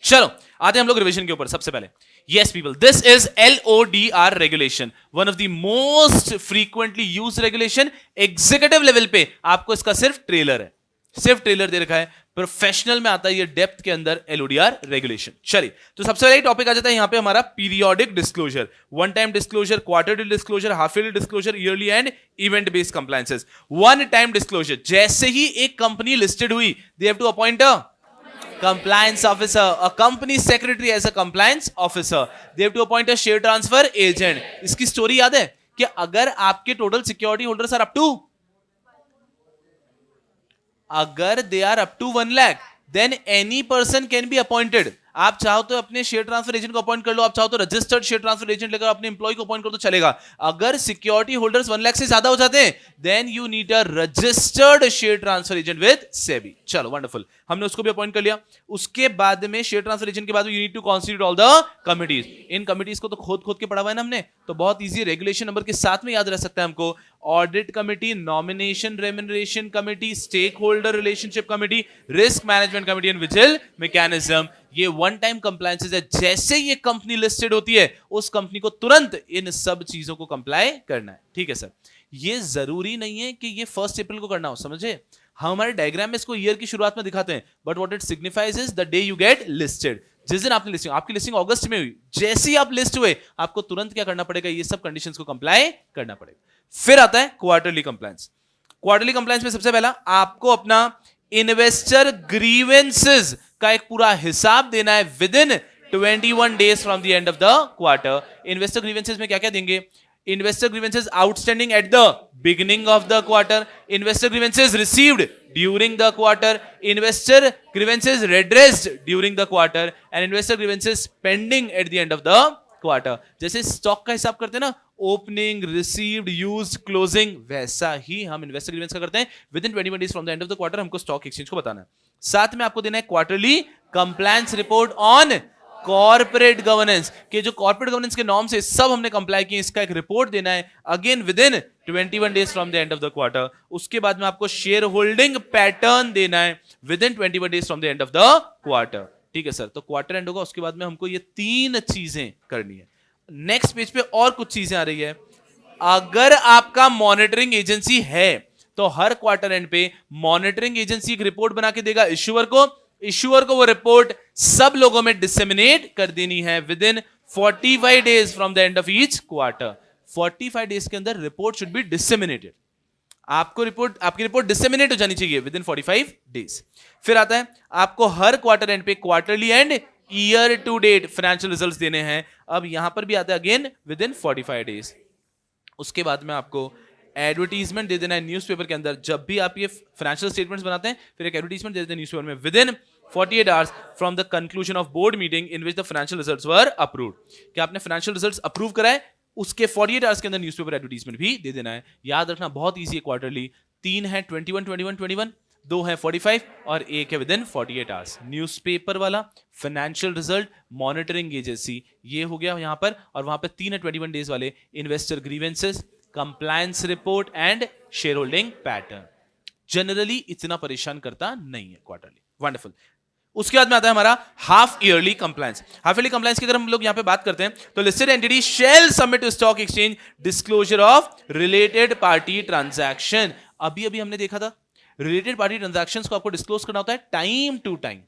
चलो आते हैं हम लोग रिवीजन के ऊपर। सबसे पहले yes people, this is LODR regulation, one of the most frequently used regulation। Executive level पे आपको इसका सिर्फ ट्रेलर है, सिर्फ ट्रेलर दे रखा है। प्रोफेशनल में आता है ये डेप्थ के अंदर LODR रेगुलेशन। चलिए तो सबसे पहले टॉपिक आ जाता है यहां पे हमारा periodic disclosure, one time disclosure, quarterly disclosure, half yearly disclosure, yearly and event based compliances. One time disclosure, जैसे ही एक कंपनी लिस्टेड हुई, they have to appoint a compliance officer, a company secretary as a compliance officer, they have to appoint a share transfer agent। इसकी story याद है कि अगर आपके total security holders are up to, अगर they are up to 1 lakh, then any person can be appointed. आप चाहो तो अपने शेयर ट्रांसफर एजेंट को अपॉइंट कर लो, आप चाहो तो रजिस्टर्ड शेयर ट्रांसफर एजेंट लेकर अपने एम्प्लॉय को अपॉइंट कर दो, चलेगा। अगर सिक्योरिटी होल्डर्स 1 लाख से ज्यादा हो जाते हैं, then you need a registered share transfer agent with SEBI. चलो वंडरफुल, हमने उसको भी अपॉइंट कर लिया। उसके बाद में शेयर ट्रांसफर एजेंट के बाद you need to constitute all the committees. इन कमिटीज को तो खोद के पढ़ा हुआ है ना हमने, तो बहुत ईजी रेगुलेशन नंबर के साथ में याद रह सकता है हमको। Audit committee, nomination remuneration committee, stakeholder relationship committee, risk management committee and vigil mechanism. ये वन टाइम कंप्लायंसेस है। जैसे ये कंपनी लिस्टेड होती है, उस कंपनी को तुरंत इन सब चीजों को कंप्लाई करना है। ठीक है सर, ये जरूरी नहीं है कि ये 1 अप्रैल को करना हो, समझे। हम हमारे डायग्राम में इसको ईयर की शुरुआत में दिखाते हैं, but what it signifies is the day you get listed. जिस दिन आपने लिस्टिंग, आपकी लिस्टिंग अगस्त में हुई, जैसे ही आप लिस्ट हुए, आपको तुरंत क्या करना पड़ेगा, ये सब कंडीशंस को कंप्लाई करना पड़ेगा। फिर आता है क्वार्टरली कंप्लायंस। क्वार्टरली कंप्लायंस में सबसे पहला आपको अपना इन्वेस्टर ग्रीवेंसेस का एक पूरा हिसाब देना है within 21 days from the end of the quarter. Investor grievances में क्या क्या देंगे? Investor grievances outstanding at the beginning of the quarter, investor grievances received during the quarter, investor grievances redressed during the quarter and investor grievances pending at the end of the quarter. जैसे stock का हिसाब करते हैं ना, opening, received, used, closing, वैसा ही हम investor grievance का करते हैं। With in 21 days from the end of the quarter हमको स्टॉक एक्सचेंज को बताना है। साथ में आपको देना है quarterly compliance report on corporate governance, के जो कॉर्पोरेट गवर्नेंस के नॉर्म से सब हमने कंप्लाई किए, इसका एक रिपोर्ट देना है again with in 21 days from the end of the quarter. उसके बाद में आपको शेयर होल्डिंग पैटर्न देना है within 21 days from the end of the quarter. ठीक है सर, तो क्वार्टर एंड होगा, उसके बाद में हमको ये 3 चीजें करनी है। नेक्स्ट पेज पे और कुछ चीजें आ रही है। अगर आपका मॉनिटरिंग एजेंसी है तो हर क्वार्टर एंड पे मॉनिटरिंग एजेंसी एक रिपोर्ट बना के देगा इश्यूअर को। इश्यूअर को वो रिपोर्ट सब लोगों में डिसेमिनेट कर देनी है with in 45 days from the end of each quarter. 45 days के अंदर रिपोर्ट शुड बी डिसेमिनेटेड। आपकी रिपोर्ट डिसेमिनेट हो जानी चाहिए विद इन 45 डेज। फिर आता है आपको हर क्वार्टर एंड पे quarterly and year to date financial results देने हैं। अब यहां पर भी आता है अगेन विद इन 45 डेज। उसके बाद में आपको एडवर्टीजमेंट दे देना है न्यूज़पेपर के अंदर। जब भी आप ये फाइनेंशियल स्टेटमेंट्स बनाते हैं, फिर एक एडवर्टीजमेंट दे देते हैं न्यूज़पेपर में with in 48 hours from the conclusion of board meeting in which the financial results were approved. कि आपने फाइनेंशियल रिजल्ट्स अप्रूव कराए, उसके 48 आवर्स के अंदर न्यूज़पेपर एडवर्टीजमेंट भी दे देना है। याद रखना बहुत ईजी है। क्वार्टरली 3 है 21 21 21, 2 है 45 और 1 है विद इन 48 आवर्स। न्यूज़पेपर वाला, फाइनेंशियल रिजल्ट, मॉनिटरिंग एजेंसी, ये हो गया यहां पर। और वहां पर 3 है 21 डेज वाले, investor grievances, compliance report and share holding pattern. Generally इतना परेशान करता नहीं है क्वार्टरली। वंडरफुल। उसके बाद में आता है हमारा half yearly compliance. Half yearly compliance की अगर हम लोग यहां पे बात करते हैं तो listed entity shall submit to stock exchange disclosure of related party transaction. अभी हमने देखा था रिलेटेड पार्टी ट्रांजैक्शंस को आपको डिस्क्लोज करना होता है टाइम टू टाइम,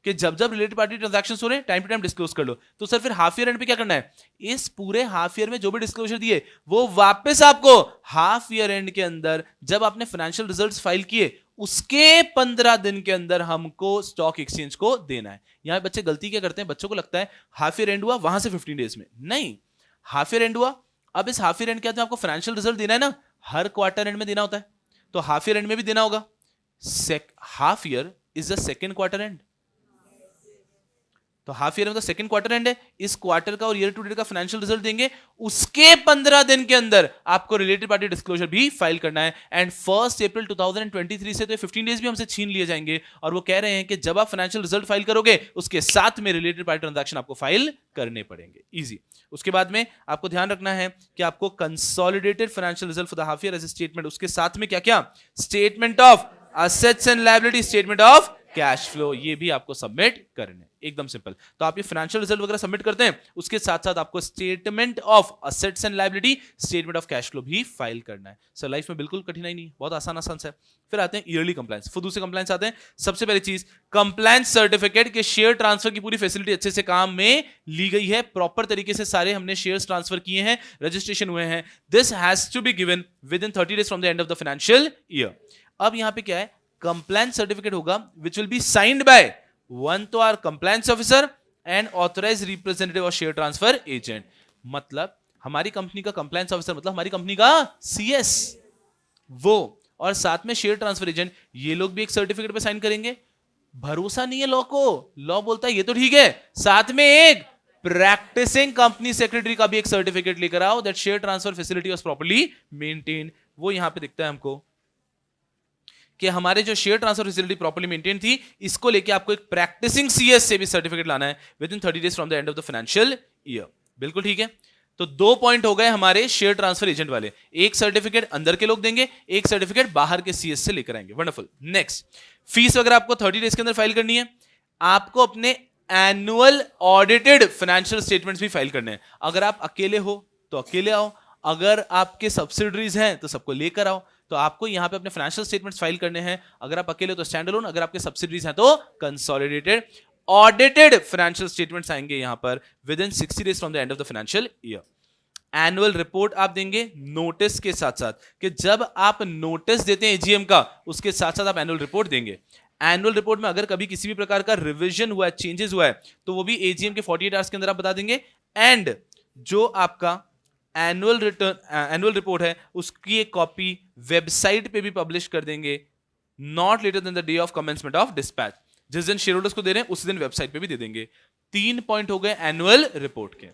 कि जब रिलेटेड पार्टी ट्रांजैक्शंस हो रहे हैं टाइम टू टाइम डिस्क्लोज कर लो। तो सर फिर हाफ ईयर एंड पे क्या करना है? इस पूरे हाफ ईयर में जो भी डिस्क्लोजर दिए वो वापस आपको हाफ ईयर एंड के अंदर, जब आपने फाइनेंशियल रिजल्ट्स फाइल किए उसके 15 दिन के अंदर हमको स्टॉक एक्सचेंज को देना है। यहां बच्चे गलती क्या करते हैं, बच्चों को लगता है हाफ ईयर एंड हुआ वहां से 15 डेज में, नहीं, हाफ ईयर एंड हुआ, अब इस हाफ ईयर एंड के अंदर आपको फाइनेंशियल रिजल्ट देना है ना, हर क्वार्टर एंड में देना होता है, तो हाफ ईयर एंड में भी देना होगा। Half year is the second quarter and, तो हाफ ईयर में तो सेकंड क्वार्टर एंड है, इस क्वार्टर का और ईयर टू डेट का फाइनेंशियल रिजल्ट देंगे, उसके 15 दिन के अंदर आपको रिलेटेड पार्टी डिस्क्लोजर भी फाइल करना है। एंड 1 अप्रैल 2023 से तो 15 डेज भी हमसे छीन लिए जाएंगे, और वो कह रहे हैं कि जब आप फाइनेंशियल रिजल्ट फाइल करोगे उसके साथ में रिलेटेड पार्टी ट्रांजैक्शन आपको फाइल करने पड़ेंगे। इजी। उसके बाद में आपको ध्यान रखना है कि आपको consolidated financial result for the half year as statement, उसके साथ में क्या क्या, statement of assets and liability, statement of cash flow, ये भी आपको सबमिट करने, एकदम सिंपल। तो आप ये फाइनेंशियल रिजल्ट वगैरह सबमिट करते हैं, उसके साथ साथ आपको statement of assets and liability, statement of cash flow भी फाइल करना है। सर लाइफ में बिल्कुल कठिनाई नहीं, बहुत आसान आसान से। फिर आते हैं ईयरली कंप्लायंस, फिर दूसरे कंप्लायंस आते हैं। सबसे पहली चीज कंप्लायंस सर्टिफिकेट के शेयर ट्रांसफर की पूरी फैसिलिटी अच्छे से काम में ली गई है, प्रॉपर तरीके से सारे हमने शेयर्स ट्रांसफर किए हैं, रजिस्ट्रेशन हुए हैं। This has to be given within 30 days from the end of the financial year. अब यहां पे क्या है, कंप्लायंस सर्टिफिकेट होगा which will be signed by one to our compliance officer and authorised representative और share transfer agent. मतलब हमारी company का कंप्लायंस ऑफिसर मतलब हमारी कंपनी का सीएस, वो और साथ में शेयर ट्रांसफर एजेंट, ये लोग भी एक सर्टिफिकेट पे साइन करेंगे। भरोसा नहीं है लॉ को, लॉ बोलता है ये तो ठीक है, साथ में एक प्रैक्टिसिंग कंपनी सेक्रेटरी का भी एक सर्टिफिकेट लेकर आओ that share transfer facility was properly maintained. वो यहां पे दिखता है हमको कि हमारे जो share transfer facility properly maintain थी, इसको लेके आपको एक प्रैक्टिसिंग सीएस से भी सर्टिफिकेट लाना है within 30 days from the end of the financial year. बिल्कुल ठीक है। तो 2 पॉइंट हो गए हमारे शेयर ट्रांसफर एजेंट वाले, एक सर्टिफिकेट अंदर के लोग देंगे, एक सर्टिफिकेट बाहर के सीएस से लेकर आएंगे। वंडरफुल। नेक्स्ट, फीस वगैरह आपको 30 डेज के अंदर फाइल करनी है। आपको अपने एनुअल ऑडिटेड फाइनेंशियल स्टेटमेंट्स भी फाइल करने हैं। अगर आप अकेले हो तो अकेले आओ, अगर आपके सब्सिडरीज हैं तो सबको लेकर आओ। तो आपको यहां पे अपने फाइनेंशियल स्टेटमेंट्स फाइल करने हैं। अगर आप अकेले हो तो स्टैंड अलोन, अगर आपके सब्सिडरीज हैं तो कंसोलिडेटेड। ऑडिटेड फाइनेंशियल स्टेटमेंट्स आएंगे यहां पर with in 60 days from the end of the financial year. Annual report आप देंगे नोटिस के साथ साथ, कि जब आप नोटिस देते हैं एजीएम का, उसके साथ साथ आप एनुअल रिपोर्ट देंगे। एनुअल रिपोर्ट में अगर कभी किसी भी प्रकार का रिवीजन हुआ है, चेंजेस हुआ है, तो वो भी एजीएम के 48 आवर्स के अंदर आप बता देंगे। एंड जो आपका एनुअल रिपोर्ट है, उसकी एक कॉपी वेबसाइट पे भी पब्लिश कर देंगे, not later than the day of commencement of dispatch. जिस दिन शेयर होल्डर्स को दे रहे हैं उस दिन वेबसाइट पे भी दे देंगे। 3 पॉइंट हो गए एनुअल रिपोर्ट के।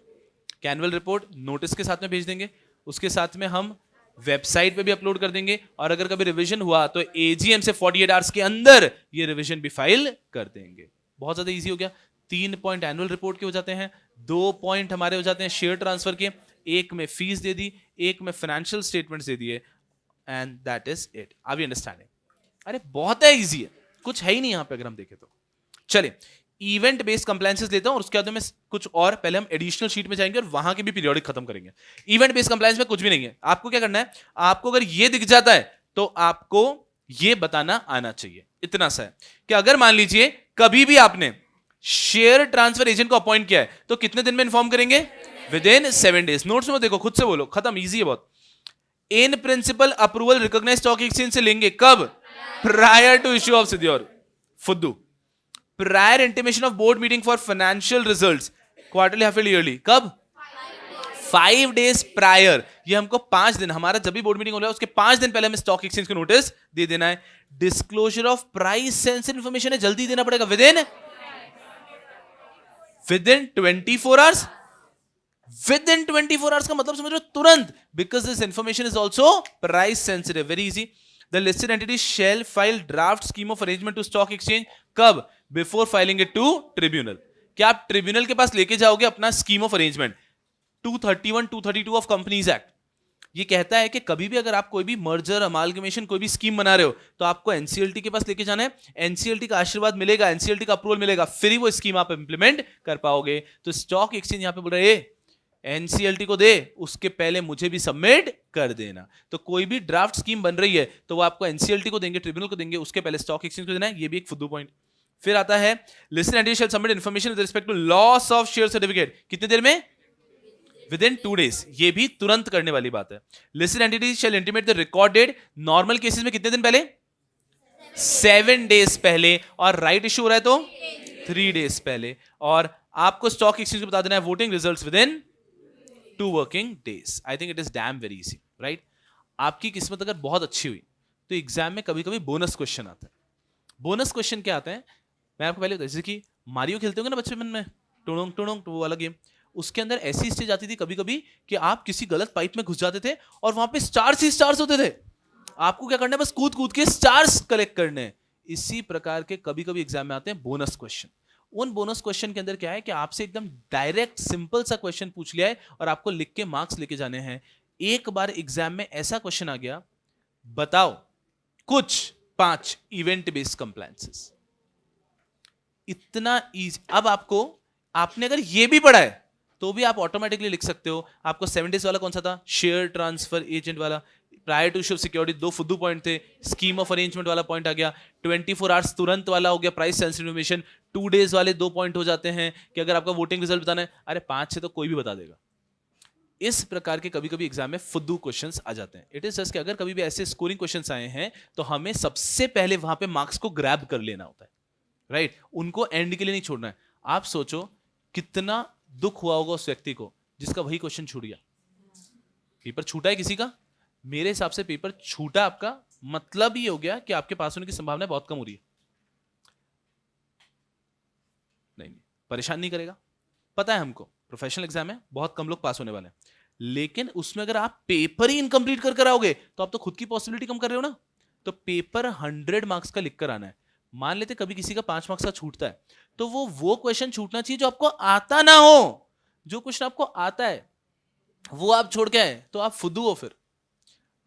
एनुअल रिपोर्ट नोटिस के साथ में भेज देंगे, उसके साथ में हम वेबसाइट पे भी अपलोड कर देंगे, और अगर कभी रिवीजन हुआ तो एजीएम से 48 आवर्स के अंदर ये रिवीजन भी फाइल कर देंगे। बहुत ज्यादा इजी हो गया। 3 पॉइंट एनुअल रिपोर्ट के हो जाते हैं, 2 पॉइंट हमारे हो जाते हैं शेयर ट्रांसफर के, एक में फीस दे दी, एक में फाइनेंशियल स्टेटमेंट्स दे दिए, and that is it. Are you understanding? अरे बहुत है, इजी है, कुछ है ही नहीं यहां पे अगर हम देखें तो। चलिए इवेंट बेस्ड कंप्लायंसेस लेता हूं और उसके बाद में कुछ और, पहले हम एडिशनल शीट में जाएंगे और वहां के भी पीरियोडिक खत्म करेंगे। इवेंट बेस्ड कंप्लायंस में कुछ भी नहीं है। आपको क्या करना है, आपको अगर ये दिख जाता है तो आपको ये बताना आना चाहिए। इतना सा है कि अगर मान लीजिए कभी भी आपने शेयर ट्रांसफर एजेंट को अपॉइंट किया है तो कितने दिन में इन्फॉर्म करेंगे, विद इन 7 डेज। नोट्स में देखो, खुद से बोलो, खत्म, इजी है बहुत। In principle approval recognised stock exchange से लेंगे कब, प्रायर टू इश्यू ऑफ सिद्योर फुद्दू। Prior intimation of board meeting for financial results, quarterly, half yearly, कब, 5 डेज प्रायर। ये हमको 5 दिन, हमारा जब भी बोर्ड मीटिंग हो रहा है उसके 5 दिन पहले हमें स्टॉक एक्सचेंज को नोटिस दे देना है। Disclosure of price sensitive information है, जल्दी देना पड़ेगा, within 24 hours. Within 24 hours का मतलब समझ लो तुरंत, because this information is also price sensitive. Very easy. The listed entity shall file draft scheme of arrangement to stock exchange, कब, before filing it to tribunal. क्या आप tribunal के पास लेके जाओगे अपना scheme of arrangement? 231, 232 of companies act ये कहता है कि कभी भी अगर आप कोई भी मर्जर, अमालगमेशन, कोई भी स्कीम बना रहे हो तो आपको एनसीएलटी के पास लेके जाना है। एनसीएलटी का आशीर्वाद मिलेगा, एनसीएलटी का अप्रूवल मिलेगा, फिर ही वो स्कीम आप इंप्लीमेंट कर पाओगे। तो स्टॉक एक्सचेंज यहां पे बोल रहे हैं एनसीएलटी को दे, उसके पहले मुझे भी सबमिट कर देना। तो कोई भी ड्राफ्ट स्कीम बन रही है तो वो आपको एनसीएलटी को देंगे, ट्रिब्यूनल को देंगे, उसके पहले स्टॉक एक्सचेंज को देना है। ये भी एक फुद्दू पॉइंट। फिर आता है listed entity shall submit information with respect to loss of share certificate, कितने देर में, विद इन 2 डेज। ये भी तुरंत करने वाली बात है। Listed entity shall intimate the record date, normal cases में कितने दिन पहले, 7 डेज पहले, और राइट इश्यू हो रहा है तो 3 डेज पहले। और आपको स्टॉक एक्सचेंज को बता देना है voting results with in 2 working days. I think it is damn very easy, right. आपकी किस्मत अगर बहुत अच्छी हुई तो एग्जाम में कभी कभी बोनस क्वेश्चन आता है। बोनस क्वेश्चन क्या आते हैं, मैं आपको पहले बताऊं, जैसे कि मारियो खेलते होंगे ना बचपन में, टुणुंग टुणुंग, तो वो वाला गेम, उसके अंदर ऐसी स्टेज आती थी कभी कभी कि आप किसी गलत पाइप में घुस जाते थे और वहां पे स्टार्स ही स्टार्स होते थे। आपको क्या करना है, बस कूद कूद के स्टार्स कलेक्ट करने हैं। इसी प्रकार के कभी कभी एग्जाम में आते हैं बोनस क्वेश्चन। उन बोनस क्वेश्चन के अंदर क्या है कि आपसे एकदम डायरेक्ट सिंपल सा क्वेश्चन पूछ लिया है और आपको लिख के मार्क्स लेके जाने हैं। एक बार एग्जाम में ऐसा क्वेश्चन आ गया, बताओ कुछ 5 इवेंट बेस्ड कंप्लायंसेस। इतना इजी। अब आपने अगर ये भी पढ़ा है तो भी आप ऑटोमेटिकली लिख सकते हो। आपको 7 डेज वाला कौन सा था? शेयर ट्रांसफर एजेंट वाला। Prior to issue of security 2 फुद्दू पॉइंट थे। स्कीम ऑफ अरेंजमेंट वाला पॉइंट आ गया। 24 आवर्स तुरंत वाला हो गया। प्राइस सेंसिटिव इन्फॉर्मेशन 2 डेज वाले 2 पॉइंट हो जाते हैं कि अगर आपका वोटिंग रिजल्ट बताना है, अरे 5 से तो कोई भी बता देगा। इस प्रकार के कभी कभी एग्जाम में फुद्दू क्वेश्चंस आ जाते हैं। इट इज जस्ट कि अगर कभी भी ऐसे स्कोरिंग क्वेश्चंस आए हैं तो हमें सबसे पहले वहां पे मार्क्स को ग्रैब कर लेना होता है, राइट? उनको एंड के लिए नहीं छोड़ना है। आप सोचो कितना दुख हुआ होगा उस व्यक्ति को जिसका वही क्वेश्चन छूट गया। पेपर छूटा है किसी का? मेरे हिसाब से पेपर छूटा आपका मतलब ये हो गया कि आपके पास होने की संभावना बहुत कम हो रही है। नहीं, परेशान नहीं करेगा, पता है हमको प्रोफेशनल एग्जाम है, बहुत कम लोग पास होने वाले हैं, लेकिन उसमें अगर आप पेपर ही इनकम्प्लीट कर आओगे तो आप तो खुद की पॉसिबिलिटी कम कर रहे हो ना। तो पेपर 100 मार्क्स का लिख कर आना है। मान लेते कभी किसी का 5 मार्क्स का छूटता है तो वो क्वेश्चन छूटना चाहिए जो आपको आता ना हो। जो क्वेश्चन आपको आता है वो आप छोड़ के आए तो आप फुद्दू हो फिर,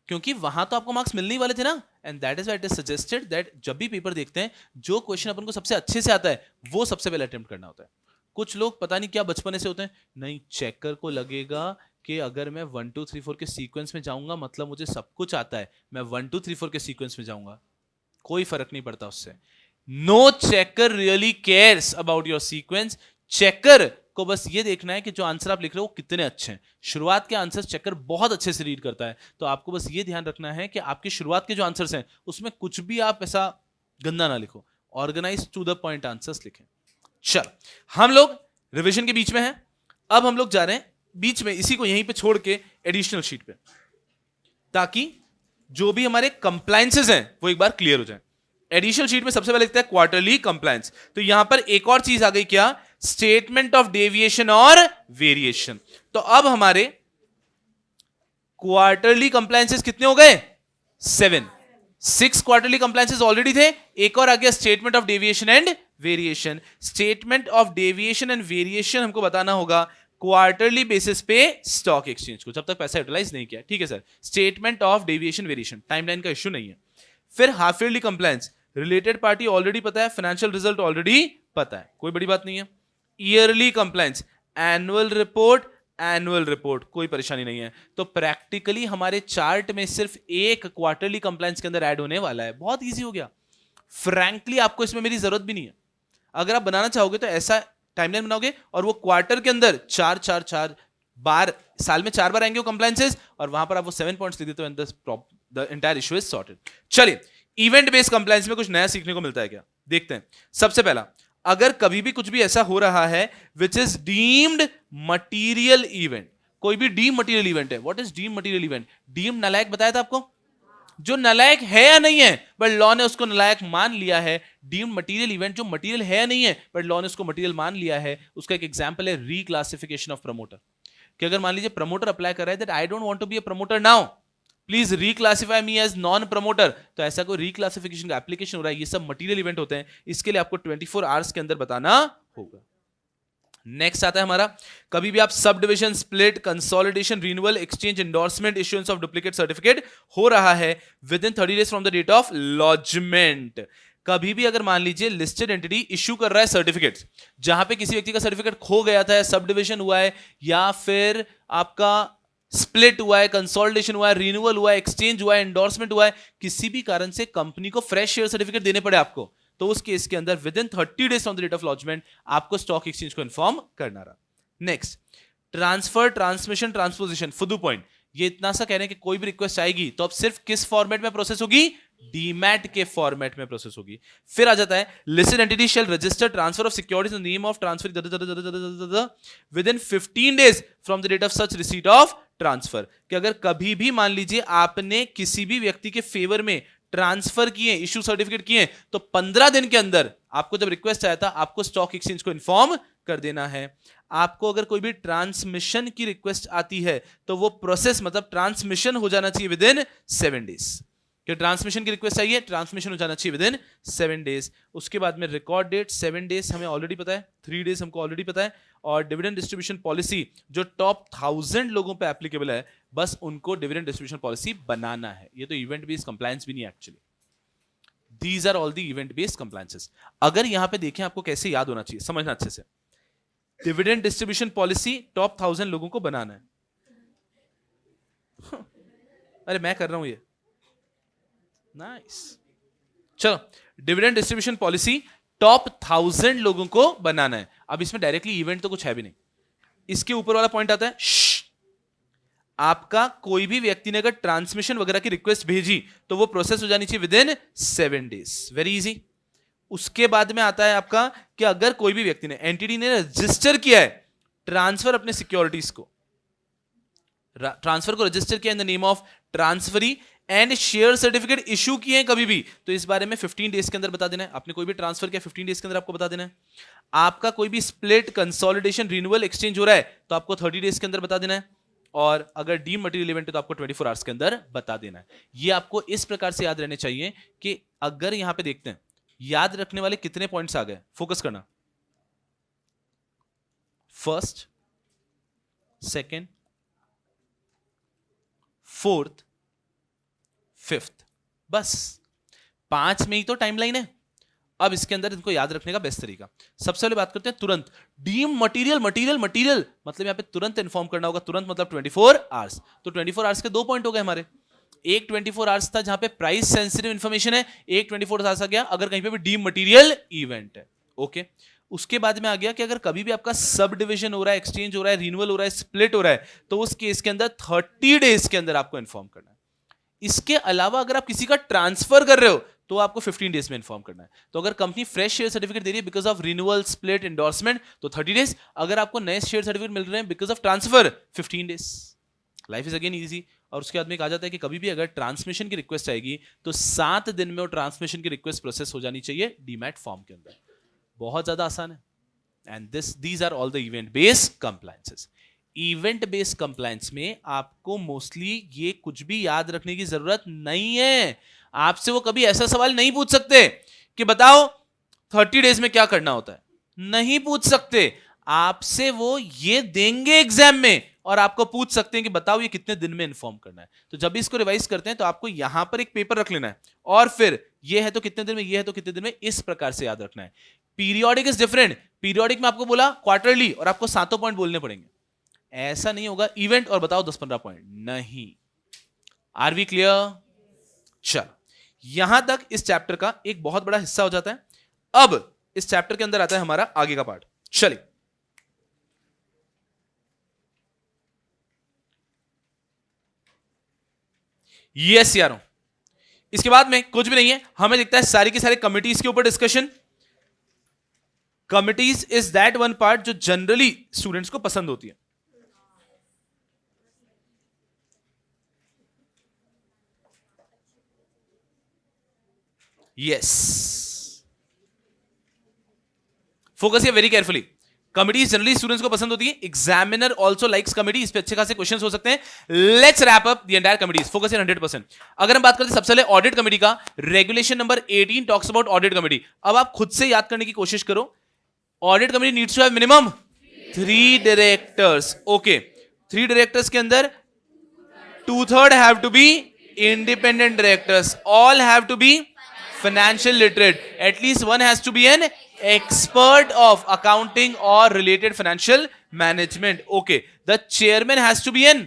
क्योंकि वहां तो आपको मार्क्स मिलने ही वाले थे ना। And that is why it is suggested that जब भी पेपर देखते हैं जो क्वेश्चन अपन को सबसे अच्छे से आता है वो सबसे पहले अटेम्प्ट करना होता है। कुछ लोग पता नहीं क्या बचपने से होते हैं, नहीं चेकर को लगेगा कि अगर मैं 1 2 3 4 के सीक्वेंस में जाऊंगा मतलब मुझे सब कुछ आता है, मैं 1 2 3 4 के सीक्वेंस में जाऊंगा, कोई फर्क नहीं पड़ता उससे। No checker really cares about your sequence. Checker को बस ये देखना है कि जो आंसर आप लिख रहे हो वो कितने अच्छे हैं। शुरुआत के आंसर चेकर बहुत अच्छे से रीड करता है, तो आपको बस ये ध्यान रखना है कि आपके शुरुआत के जो आंसर्स हैं उसमें कुछ भी आप ऐसा गंदा ना लिखो, organise to the point answers लिखें। चलो, हम लोग रिवीजन के बीच में हैं, अब हम लोग जा रहे हैं बीच में इसी को यहीं पे छोड़ के एडिशनल शीट पे, ताकि जो भी हमारे कंप्लायंसेस हैं वो एक बार क्लियर हो जाए। एडिशनल शीट में सबसे पहले लिखते हैं क्वार्टरली कंप्लायंस। तो यहां पर एक और चीज आ गई, क्या? स्टेटमेंट ऑफ डेविएशन और वेरिएशन। तो अब हमारे क्वार्टरली कंप्लायंसेस कितने हो गए? 6 क्वार्टरली कंप्लायंसेस ऑलरेडी थे, एक और आ गया statement of deviation and variation. Statement of deviation and variation हमको बताना होगा क्वार्टरली बेसिस पे स्टॉक एक्सचेंज को, जब तक पैसा यूटिलाइज नहीं किया, ठीक है sir? Statement of deviation variation, timeline का इश्यू नहीं है। फिर half yearly compliance, related party already पता है, फाइनेंशियल रिजल्ट ऑलरेडी पता है, कोई बड़ी बात नहीं है। ईयरली कंप्लायंस, एनुअल रिपोर्ट, कोई परेशानी नहीं है। तो प्रैक्टिकली हमारे चार्ट में सिर्फ एक क्वार्टरली कंप्लायंस के अंदर ऐड होने वाला है। बहुत इजी हो गया, फ्रैंकली आपको इसमें मेरी जरूरत भी नहीं है। अगर आप बनाना चाहोगे तो ऐसा टाइमलाइन बनाओगे और वो क्वार्टर के अंदर 4 बार, साल में 4 बार आएंगे वो कंप्लायंसेस, और वहां पर आप वो 7 पॉइंट्स लिख देते हो and the entire issue is sorted. चलिए, इवेंट बेस्ड कंप्लायंस में कुछ नया सीखने को मिलता है क्या, देखते हैं। सबसे पहला, अगर कभी भी कुछ भी ऐसा हो रहा है which is deemed material event, कोई भी डीम मटीरियल इवेंट है। What is deem material event? Deem नालायक बताया था आपको, जो नालायक है या नहीं है बट लॉ ने उसको नालायक मान लिया है। डीम्ड मटीरियल इवेंट जो मटीरियल है या नहीं है बट लॉ ने उसको मटीरियल मान लिया है, उसका एक एग्जांपल है रीक्लासिफिकेशन ऑफ प्रमोटर। कि अगर मान लीजिए प्रमोटर अप्लाई कर रहा है that I don't want to be a promoter now, please reclassify me as non promoter, तो ऐसा कोई रिक्लासिफिकेशन का एप्लीकेशन हो रहा है, ये सब मटीरियल इवेंट होते हैं। इसके लिए आपको 24 आवर्स के अंदर बताना होगा। नेक्स्ट आता है हमारा, कभी भी आप subdivision, split, consolidation, renewal, exchange, endorsement, issuance of duplicate certificate हो रहा है within 30 days from the date of lodgement. कभी भी अगर मान लीजिए लिस्टेड एंटिटी इश्यू कर रहा है सर्टिफिकेट्स, जहां पे किसी व्यक्ति का सर्टिफिकेट खो गया था, सब डिविजन हुआ है, या फिर आपका स्प्लिट हुआ है, कंसोलिडेशन हुआ है, रिन्यूअल हुआ है, एक्सचेंज हुआ है, एंडोर्समेंट हुआ है, किसी भी कारण से कंपनी को फ्रेश शेयर सर्टिफिकेट देने पड़े आपको, तो उस केस के अंदर within 30 days from the date of lodgement आपको स्टॉक एक्सचेंज को इन्फॉर्म करना रहा। नेक्स्ट, ट्रांसफर, ट्रांसमिशन, ट्रांसपोजिशन, फुद्दू पॉइंट। ये इतना सा कह रहे हैं कि कोई भी रिक्वेस्ट आएगी तो अब सिर्फ किस फॉर्मेट में प्रोसेस होगी? डीमैट के फॉर्मेट में प्रोसेस होगी। फिर आ जाता है listed entity shall register transfer of securities in the name of transfer within 15 days from the date of such receipt of transfer. कि अगर कभी भी मान लीजिए आपने किसी भी व्यक्ति के फेवर में ट्रांसफर किए, इशू सर्टिफिकेट किए, तो 15 दिन के अंदर आपको जब रिक्वेस्ट आया था आपको स्टॉक एक्सचेंज को इन्फॉर्म कर देना है। आपको अगर कोई भी ट्रांसमिशन की रिक्वेस्ट आती है तो वो प्रोसेस मतलब ट्रांसमिशन हो जाना चाहिए विद इन 7 डेज। कि ट्रांसमिशन की रिक्वेस्ट आई है, ट्रांसमिशन हो जाना चाहिए विद इन 7 डेज। उसके बाद में रिकॉर्ड डेट 7 डेज हमें ऑलरेडी पता है, 3 डेज हमको ऑलरेडी पता है। और डिविडेंड डिस्ट्रीब्यूशन पॉलिसी जो टॉप 1000 लोगों पे एप्लीकेबल है, बस उनको डिविडेंड डिस्ट्रीब्यूशन पॉलिसी बनाना है। ये तो इवेंट बेस्ड कंप्लायंस भी नहीं है actually. These are all the event based compliances. अगर यहां पे देखें, आपको कैसे याद होना चाहिए, समझना अच्छे से. डिविडेंड डिस्ट्रीब्यूशन पॉलिसी टॉप 1000 लोगों को बनाना है. अरे मैं कर रहा हूं ये. नाइस. चलो, डिविडेंड डिस्ट्रीब्यूशन पॉलिसी टॉप 1000 लोगों को बनाना है. अब इसमें डायरेक्टली इवेंट तो कुछ है भी नहीं. इसके ऊपर वाला पॉइंट आता है, आपका कोई भी व्यक्ति ने अगर ट्रांसमिशन वगैरह की रिक्वेस्ट भेजी तो वो प्रोसेस हो जानी चाहिए with in 7 days. Very easy. उसके बाद में आता है आपका कि अगर कोई भी व्यक्ति ने, एंटिटी ने रजिस्टर किया है ट्रांसफर अपने सिक्योरिटीज को, ट्रांसफर को रजिस्टर किया इन the name of transferee and share certificate issue किए हैं कभी भी, तो इस बारे में 15 days के अंदर बता देना है. आपने कोई भी ट्रांसफर किया 15 days के अंदर आपको बता देना है. आपका कोई भी स्प्लिट, कंसोलिडेशन, रिन्यूअल, एक्सचेंज हो रहा है तो आपको 30 days के अंदर बता देना है. और अगर डीम मटेरियल इवेंट है तो आपको 24 आवर्स के अंदर बता देना है. ये आपको इस प्रकार से याद रहने चाहिए कि अगर यहां पे देखते हैं, याद रखने वाले कितने पॉइंट्स आ गए, फोकस करना. फर्स्ट, सेकेंड, फोर्थ, फिफ्थ, बस 5 में ही तो टाइमलाइन है. अब इसके अंदर इनको याद रखने का बेस्ट तरीका, सबसे पहले बात करते हैं तुरंत. डीम मटेरियल, मटेरियल, मटेरियल मतलब यहां पे तुरंत इन्फॉर्म करना होगा. तुरंत मतलब 24 आवर्स. तो 24 आवर्स के 2 पॉइंट हो गए हमारे. एक 24 आवर्स था जहां पे प्राइस सेंसिटिव इंफॉर्मेशन है, एक 24 आवर्स आ गया अगर कहीं पे भी डीम मटेरियल इवेंट है. ओके. उसके बाद में आ गया कि अगर कभी भी आपका सब डिविजन हो रहा है, एक्सचेंज हो रहा है, रिन्यूअल हो रहा है, स्प्लिट हो रहा है, तो उस केस के अंदर 30 days के अंदर आपको इन्फॉर्म करना है. इसके अलावा अगर आप किसी का ट्रांसफर कर रहे हो तो आपको 15 days में इन्फॉर्म करना है. तो अगर कंपनी फ्रेश शेयर सर्टिफिकेट दे रही है because of renewal, split, endorsement तो 30 days. अगर आपको नए शेयर सर्टिफिकेट मिल रहे हैं because of transfer 15 days. Life is again easy. और उसके बाद में कहा जाता है कि कभी भी अगर ट्रांसमिशन की रिक्वेस्ट आएगी तो 7 दिन में वो ट्रांसमिशन की रिक्वेस्ट प्रोसेस हो जानी चाहिए डीमैट फॉर्म के अंदर. बहुत ज्यादा आसान है. And these are all the event based compliances. Event based compliance में आपको मोस्टली ये कुछ भी याद रखने की जरूरत नहीं है. आपसे वो कभी ऐसा सवाल नहीं पूछ सकते कि बताओ 30 days में क्या करना होता है. नहीं पूछ सकते. आपसे वो ये देंगे एग्जाम में और आपको पूछ सकते हैं कि बताओ ये कितने दिन में इन्फॉर्म करना है. तो जब भी इसको रिवाइज करते हैं तो आपको यहां पर एक पेपर रख लेना है और फिर ये है तो कितने दिन में, ये है तो कितने दिन में, इस प्रकार से याद रखना है. Periodic is different. पीरियोडिक में आपको बोला क्वार्टरली और आपको 7 पॉइंट बोलने पड़ेंगे. ऐसा नहीं होगा इवेंट और बताओ 10-15 पॉइंट. नहीं. Are we clear? चलो, यहां तक इस चैप्टर का एक बहुत बड़ा हिस्सा हो जाता है. अब इस चैप्टर के अंदर आता है हमारा आगे का पार्ट. चलिए, यस यारों, इसके बाद में कुछ भी नहीं है. हमें दिखता है सारी की सारी कमिटीज के ऊपर discussion. Committees is that one part जो जनरली स्टूडेंट्स को पसंद होती है. Yes, focus here very carefully. Committees generally students को पसंद होती है. Examiner also likes committee. इस पे अच्छे खासे क्वेश्चंस हो सकते हैं. Let's wrap up the entire committees. Focus here 100%. अगर हम बात करते हैं सबसे पहले ऑडिट कमिटी का, regulation number 18 talks about audit committee. अब आप खुद से याद करने की कोशिश करो. Audit committee needs to have minimum 3 directors. Okay, 3 directors के अंदर 2/3 have to be independent directors. All have to be financial literate. At least one has to be an expert of accounting or related financial management. Okay, the chairman has to be an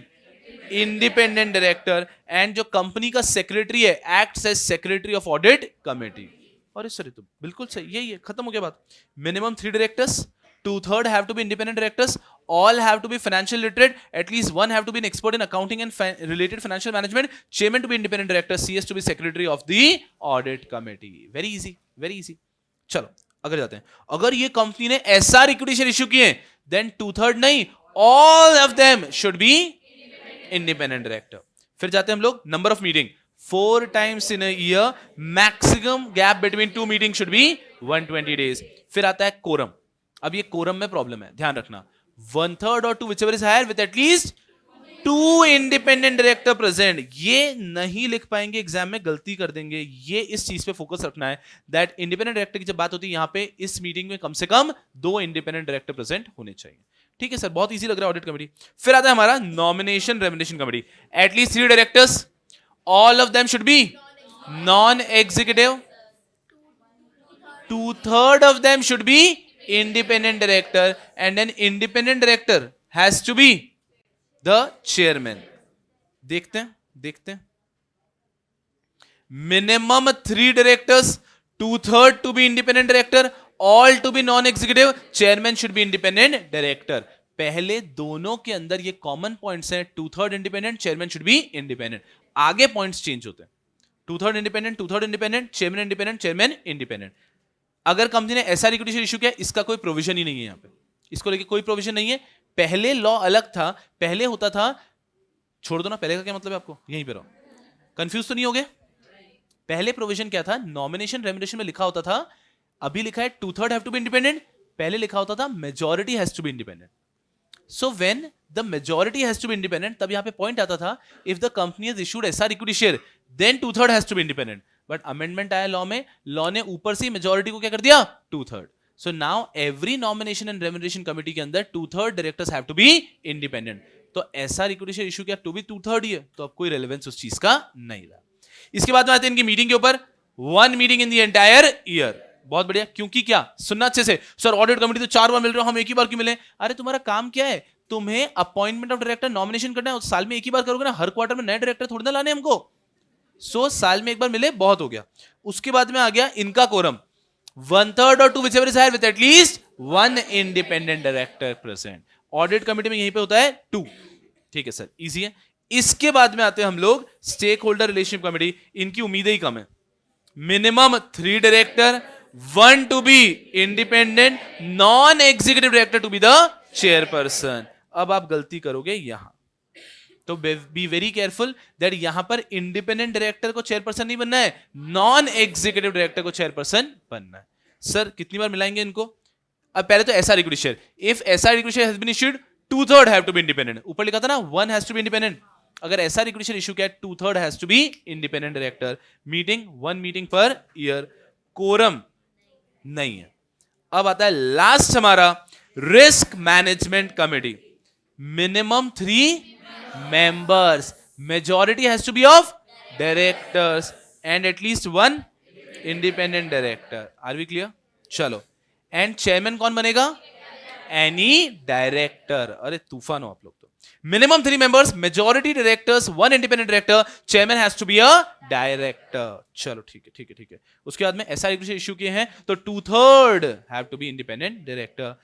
independent director and जो company का secretary है acts as secretary of audit committee. और इस तरह तो बिल्कुल सही, यही है, खत्म हो गया बात. Minimum 3 directors, 2/3 have to be independent directors, all have to be financial literate, at least one have to be an expert in accounting and related financial management, chairman to be independent director, CS to be secretary of the audit committee. Very easy, very easy. चलो अगर जाते हैं. अगर ये company ने SR equity share issue किए then 2/3 नहीं, all of them should be independent director. फिर जाते हैं हम लोग number of meeting. 4 times in a year, maximum gap between 2 meetings should be 120 days. फिर आता है कोरम. अब ये कोरम में प्रॉब्लम है, ध्यान रखना. 1/3 or 2 whichever is higher with at least 2 independent director present. ये नहीं लिख पाएंगे एग्जाम में, गलती कर देंगे. ये इस चीज पे फोकस रखना है दैट इंडिपेंडेंट डायरेक्टर की जब बात होती है यहां पे इस मीटिंग में कम से कम 2 इंडिपेंडेंट डायरेक्टर प्रेजेंट होने चाहिए. ठीक है सर, बहुत इजी लग रहा है ऑडिट कमेटी. फिर आता है हमारा nomination remuneration committee. At least 3 directors, all of them should be non executive. 2/3 of them should be independent director, and an independent director has to be the chairman. देखते हैं minimum 3 directors, 2/3 to be independent director, all to be non-executive, chairman should be independent director. पहले दोनों के अंदर ये common points हैं, 2/3 independent, chairman should be independent. आगे points change होते हैं, 2/3 independent, 2/3 independent, chairman independent, chairman independent. अगर कंपनी ने एसआर इक्विटी शेयर इशू किया, इसका कोई प्रोविजन ही नहीं है, यहां पे इसको लेके कोई प्रोविजन नहीं है. पहले लॉ अलग था, पहले होता था, छोड़ दो ना, पहले का क्या मतलब है आपको, यहीं पे रहो, कंफ्यूज तो नहीं हो गए. पहले प्रोविजन क्या था, नॉमिनेशन रेम्युनरेशन में लिखा होता था, अभी लिखा है 2/3 हैव टू बी इंडिपेंडेंट, पहले लिखा होता था majority has to be independent. So when the majority has to be independent, तब यहां पे पॉइंट आता था, if the company has issued SR equity share then 2/3 has to be independent. But amendment आया लॉ में, लॉ ने ऊपर से मेजॉरिटी को क्या कर दिया, 2/3. So now every nomination and remuneration committee के अंदर 2/3 directors have to be independent. तो एसआर इक्विटी शेयर इशू किया टू बी 2/3 ही है, तो अब कोई रेलेवेंस उस चीज का नहीं रहा. इसके बाद में आते हैं इनकी मीटिंग के ऊपर. 1 meeting in the entire year. बहुत बढ़िया, क्योंकि क्या, सुनना अच्छे से, सर ऑडिट कमेटी तो 4 बार मिल रहे हो, हम एक ही बार क्यों मिले. अरे तुम्हारा काम क्या है, तुम्हें अपॉइंटमेंट ऑफ डायरेक्टर नॉमिनेशन करना है, साल में एक ही बार करोगे ना, हर क्वार्टर में नए डायरेक्टर थोड़ी ना लाने हमको. सो साल में एक बार मिले, बहुत हो गया. उसके बाद में आ गया इनका कोरम, 1/3 और 2 whichever is higher with at least 1 independent director present. Audit committee में यहीं पे होता है 2. ठीक है सर, इजी है. इसके बाद में आते हैं हम लोग स्टेक होल्डर रिलेशनशिप कमेटी. इनकी उम्मीदें ही कम है. Minimum 3 director, 1 to be independent, non executive director to be the chairperson. अब आप गलती करोगे यहां, तो बी वेरी केयरफुल दैट यहां पर इंडिपेंडेंट डायरेक्टर को चेयरपर्सन नहीं बनना है, नॉन एग्जीक्यूटिव डायरेक्टर को चेयरपर्सन बनना है. सर कितनी बार मिलाएंगे इनको. अब पहले तो SR equity share, if SR equity share has been issued 2/3 have to be independent. ऊपर लिखा था ना 1 हैज टू बी इंडिपेंडेंट. अगर एसआर इक्विटी शेयर इशू किया 2/3 has to be independent director. Meeting 1 meeting per year. Quorum नहीं है. अब आता है लास्ट हमारा risk management committee. Minimum 3 members, majority has to be of directors and at least 1 independent director. Are we clear? चलो. And chairman कौन बनेगा, any director. अरे तूफान हो आप लोग तो. Minimum 3 members, majority directors, 1 independent director, chairman has to be a director. चलो ठीक है. उसके बाद में एसआर इक्विटी इशू किए हैं, तो 2/3 have to be independent director.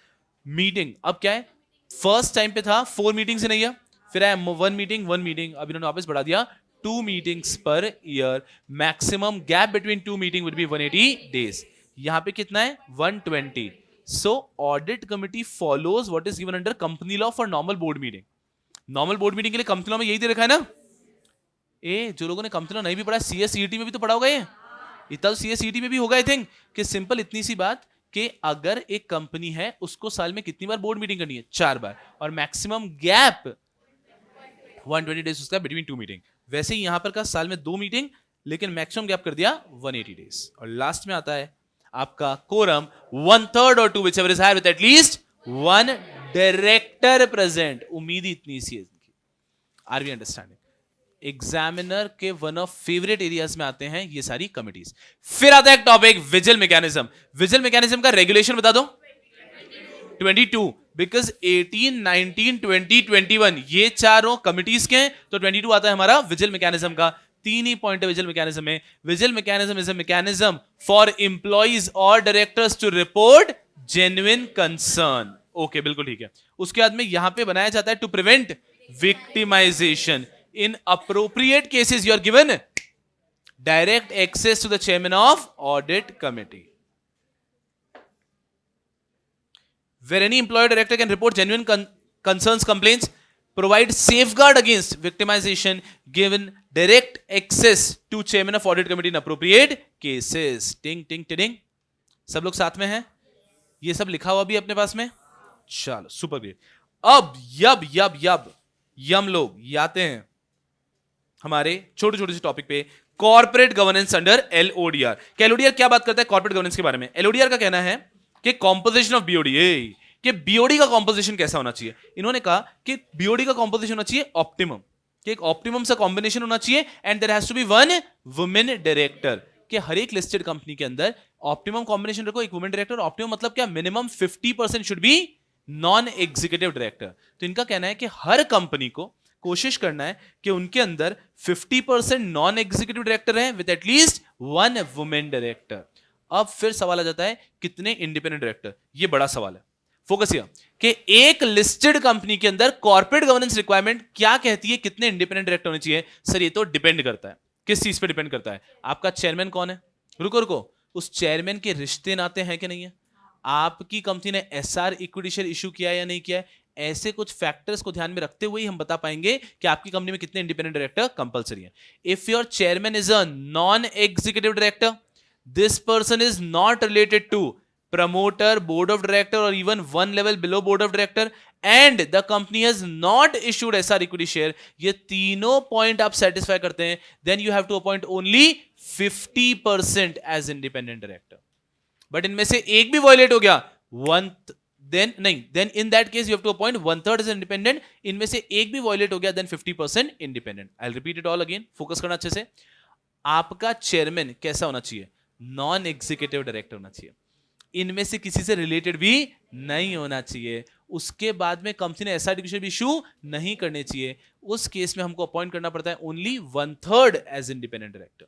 Meeting अब क्या है, फर्स्ट टाइम पे था 4 मीटिंग से नहीं है, फिर आया 1 मीटिंग, अब इन्होंने वापस बढ़ा दिया 2 meetings per year. Maximum gap between 2 meeting would be 180 days. यहां पे कितना है, 120. So audit committee follows what is given under company law for normal board meeting. Normal board meeting के लिए कंपनी लॉ में यही दे रखा है ना. जो लोगों ने कंपनी लॉ नहीं भी पढ़ा, सीएसईटी में भी तो पढ़ा होगा ये, इतना सीएसईटी में भी होगा आई थिंक. कि सिंपल इतनी सी बात कि अगर एक कंपनी है उसको साल में कितनी बार बोर्ड मीटिंग करनी है, 4 बार, और मैक्सिमम गैप 120 डेज उसका बिटवीन 2 मीटिंग. वैसे ही यहां पर का साल में 2 मीटिंग, लेकिन मैक्सिमम गैप कर दिया 180 डेज. और लास्ट में आता है आपका कोरम 1/3 और 2 whichever is higher with at least 1 director present. उम्मीद ही इतनी सी है इनकी. Are we understanding. एग्जामिनर के वन ऑफ फेवरेट एरियाज में आते हैं ये सारी कमिटीज. फिर आता है एक topic, vigil mechanism. Vigil mechanism का रेगुलेशन बता दो. 22, बिकॉज 18, 19, 20, 21 ये चारों कमिटीज के हैं, तो 22 आता है हमारा विजिल मैकेनिज्म का. 3 ही पॉइंट है विजिल मैकेनिज्म में. Vigil mechanism is a mechanism for employees और directors to report genuine concern. Okay, बिल्कुल ठीक है. उसके बाद में यहां पे बनाया जाता है to prevent victimisation. In appropriate cases, you are given direct access to the chairman of audit committee. Where any employee director can report genuine concerns, complaints, provide safeguard against victimization, given direct access to chairman of audit committee in appropriate cases. Ting ting ting. सब लोग साथ में हैं? ये सब लिखा हुआ भी अपने पास में? चलो, सुपर ग्रेट. अब यम लोग ये आते हैं हमारे छोटे छोटे से टॉपिक पे, corporate governance under LODR. LODR क्या बात करता है कॉर्पोरेट गवर्नेंस के बारे में. एलओडीआर का कहना है कि कॉम्पोजिशन ऑफ बीओडी, कि बीओडी का कॉम्पोजिशन कैसा होना चाहिए. इन्होंने कहा कि बीओडी का कॉम्पोजिशन होना चाहिए ऑप्टिमम, कि एक ऑप्टिमम सा कॉम्बिनेशन होना चाहिए, and there has to be 1 women director. कि हर एक लिस्टेड कंपनी के अंदर ऑप्टिमम कॉम्बिनेशन रखो एक वुमेन डायरेक्टर। ऑप्टिमम मतलब क्या, minimum 50% should be non executive director. तो इनका कहना है कि हर कंपनी को कोशिश करना है कि उनके अंदर 50% नॉन एग्जीक्यूटिव डायरेक्टर है विद एटलीस्ट 1 वुमेन डायरेक्टर। अब फिर सवाल आ जाता है कितने इंडिपेंडेंट डायरेक्टर, ये बड़ा सवाल है। फोकस किया कि एक लिस्टेड कंपनी के अंदर कॉर्पोरेट गवर्नेंस रिक्वायरमेंट क्या कहती है कितने इंडिपेंडेंट डायरेक्टर होने चाहिए। सर ये तो डिपेंड करता है, किस चीज पे डिपेंड करता है, आपका चेयरमैन कौन है, रुको रुको, उस चेयरमैन के रिश्ते नाते हैं कि नहीं है, आपकी कंपनी ने एसआर इक्विटी शेयर इशू किया या नहीं किया है, ऐसे कुछ फैक्टर्स को ध्यान में रखते हुए ही हम बता पाएंगे कि आपकी कंपनी में कितने इंडिपेंडेंट डायरेक्टर कंपलसरी है। If your chairman is a non executive director, this person is not related to promoter, board of director or even one level below board of director and the company has not issued SR equity share, ये तीनों point आप satisfy करते हैं, then you have to appoint only 50% as independent director। But इनमें से एक भी violet हो गया then in that case you have to appoint 1/3 as independent। इनमें से एक भी वायलेट हो गया then 50% independent। I'll repeat it all again, focus करना अच्छे से। आपका चेयरमैन कैसा होना चाहिए, नॉन एग्जीक्यूटिव डायरेक्टर होना चाहिए, इनमें से किसी से रिलेटेड भी नहीं होना चाहिए, उसके बाद में कंपनी ने एसआर इक्विटी शेयर इशू नहीं करने चाहिए, उस केस में हमको अपॉइंट करना पड़ता है ओनली 1/3 एज इंडिपेंडेंट डायरेक्टर।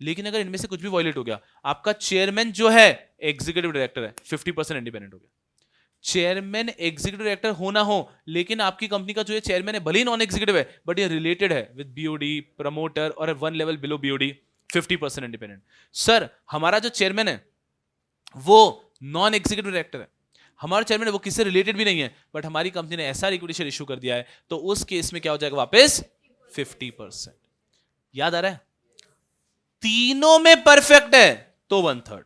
लेकिन अगर इनमें से कुछ भी वायलेट हो गया, आपका चेयरमैन जो है एग्जीक्यूटिव डायरेक्टर है, 50% इंडिपेंडेंट हो गया। चेयरमैन एग्जीक्यूटिव डायरेक्टर होना हो लेकिन आपकी कंपनी का जो चेयरमैन है भले ही नॉन एग्जीक्यूटिव है बट ये रिलेटेड है विद बीओडी, प्रमोटर और 1 level below BOD, 50% independent. Sir हमारा जो चेयरमैन है वो नॉन एग्जीक्यूटिव डायरेक्टर है, हमारा चेयरमैन है वो किससे रिलेटेड भी नहीं है बट हमारी कंपनी ने एसआर इक्विटी शेयर इशू कर दिया है, तो उस केस में क्या हो जाएगा वापस 50%। याद आ रहा है, तीनों में परफेक्ट है तो 1/3।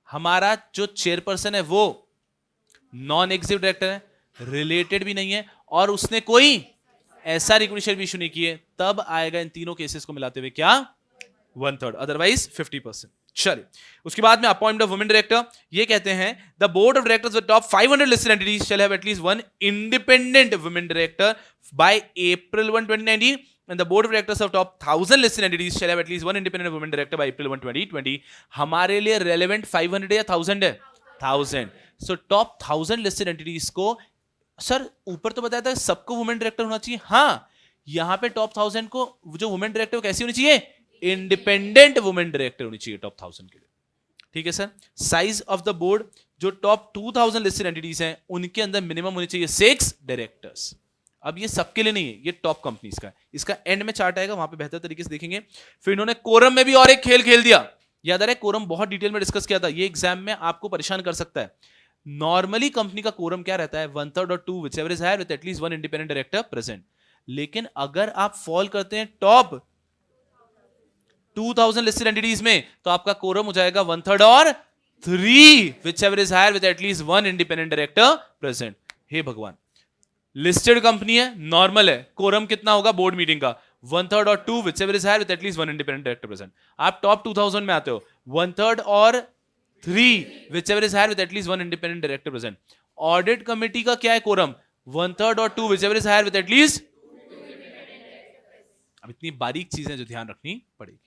हमारा जो चेयरपर्सन है वो नॉन एग्जीक्यूटिव डायरेक्टर है, रिलेटेड भी नहीं है और उसने कोई एसआर इक्विटी शेयर भी इशू नहीं किए, तब आएगा इन तीनों केसेस को मिलाते हुए क्या 1/3, अदरवाइज 50%। चलिए उसके बाद में अपॉइंटमेंट ऑफ वुमेन डायरेक्टर, ये कहते हैं the board of directors with top 500 listed entities shall have at least 1 independent women director by April 1, 2019 and the board of directors of top 1000 listed entities shall have at least 1 independent women director by April 1, 2020। हमारे लिए relevant 500 है या 1000 है, 1000। So top 1000 listed entities को, sir ऊपर तो बताया था सबको वुमेन डायरेक्टर होना चाहिए, हाँ यहां पे टॉप 1000 को जो वुमेन डायरेक्टर कैसी होनी चाहिए, इंडिपेंडेंट वुमेन डायरेक्टर होनी चाहिए टॉप 1000 के लिए। ठीक है sir. Size of the board, जो टॉप 2000 लिस्टेड एंटिटीज हैं उनके अंदर मिनिमम होने चाहिए 6 डायरेक्टर्स। अब ये सबके लिए नहीं है, ये टॉप कंपनीज का है, इसका एंड में चार्ट आएगा वहां पे बेहतर तरीके से देखेंगे। फिर इन्होंने कोरम में भी और एक खेल खेल दिया, याद आ रहा है कोरम बहुत डिटेल में डिस्कस किया था, ये एग्जाम में आपको परेशान कर सकता है। नॉर्मली कंपनी का कोरम क्या रहता है 1/3 और 2 whichever is higher with at least 1 independent director present. लेकिन अगर आप फॉल करते हैं टॉप 2000 लिस्टेड एंटिटीज में तो आपका कोरम हो जाएगा 1/3 और 3 whichever is higher with at least 1 independent director present. हे भगवान, लिस्टेड कंपनी है, नॉर्मल है, कोरम कितना होगा बोर्ड मीटिंग का 1/3 और 2 whichever is higher with at least 1 independent director present. आप टॉप 2000 में आते हो 1/3 और 3 whichever is higher with at least 1 independent director present। Audit committee का क्या है कोरम 1/3 और 2 whichever is higher with at least। अब इतनी बारीक चीजें जो ध्यान रखनी पड़ेगी।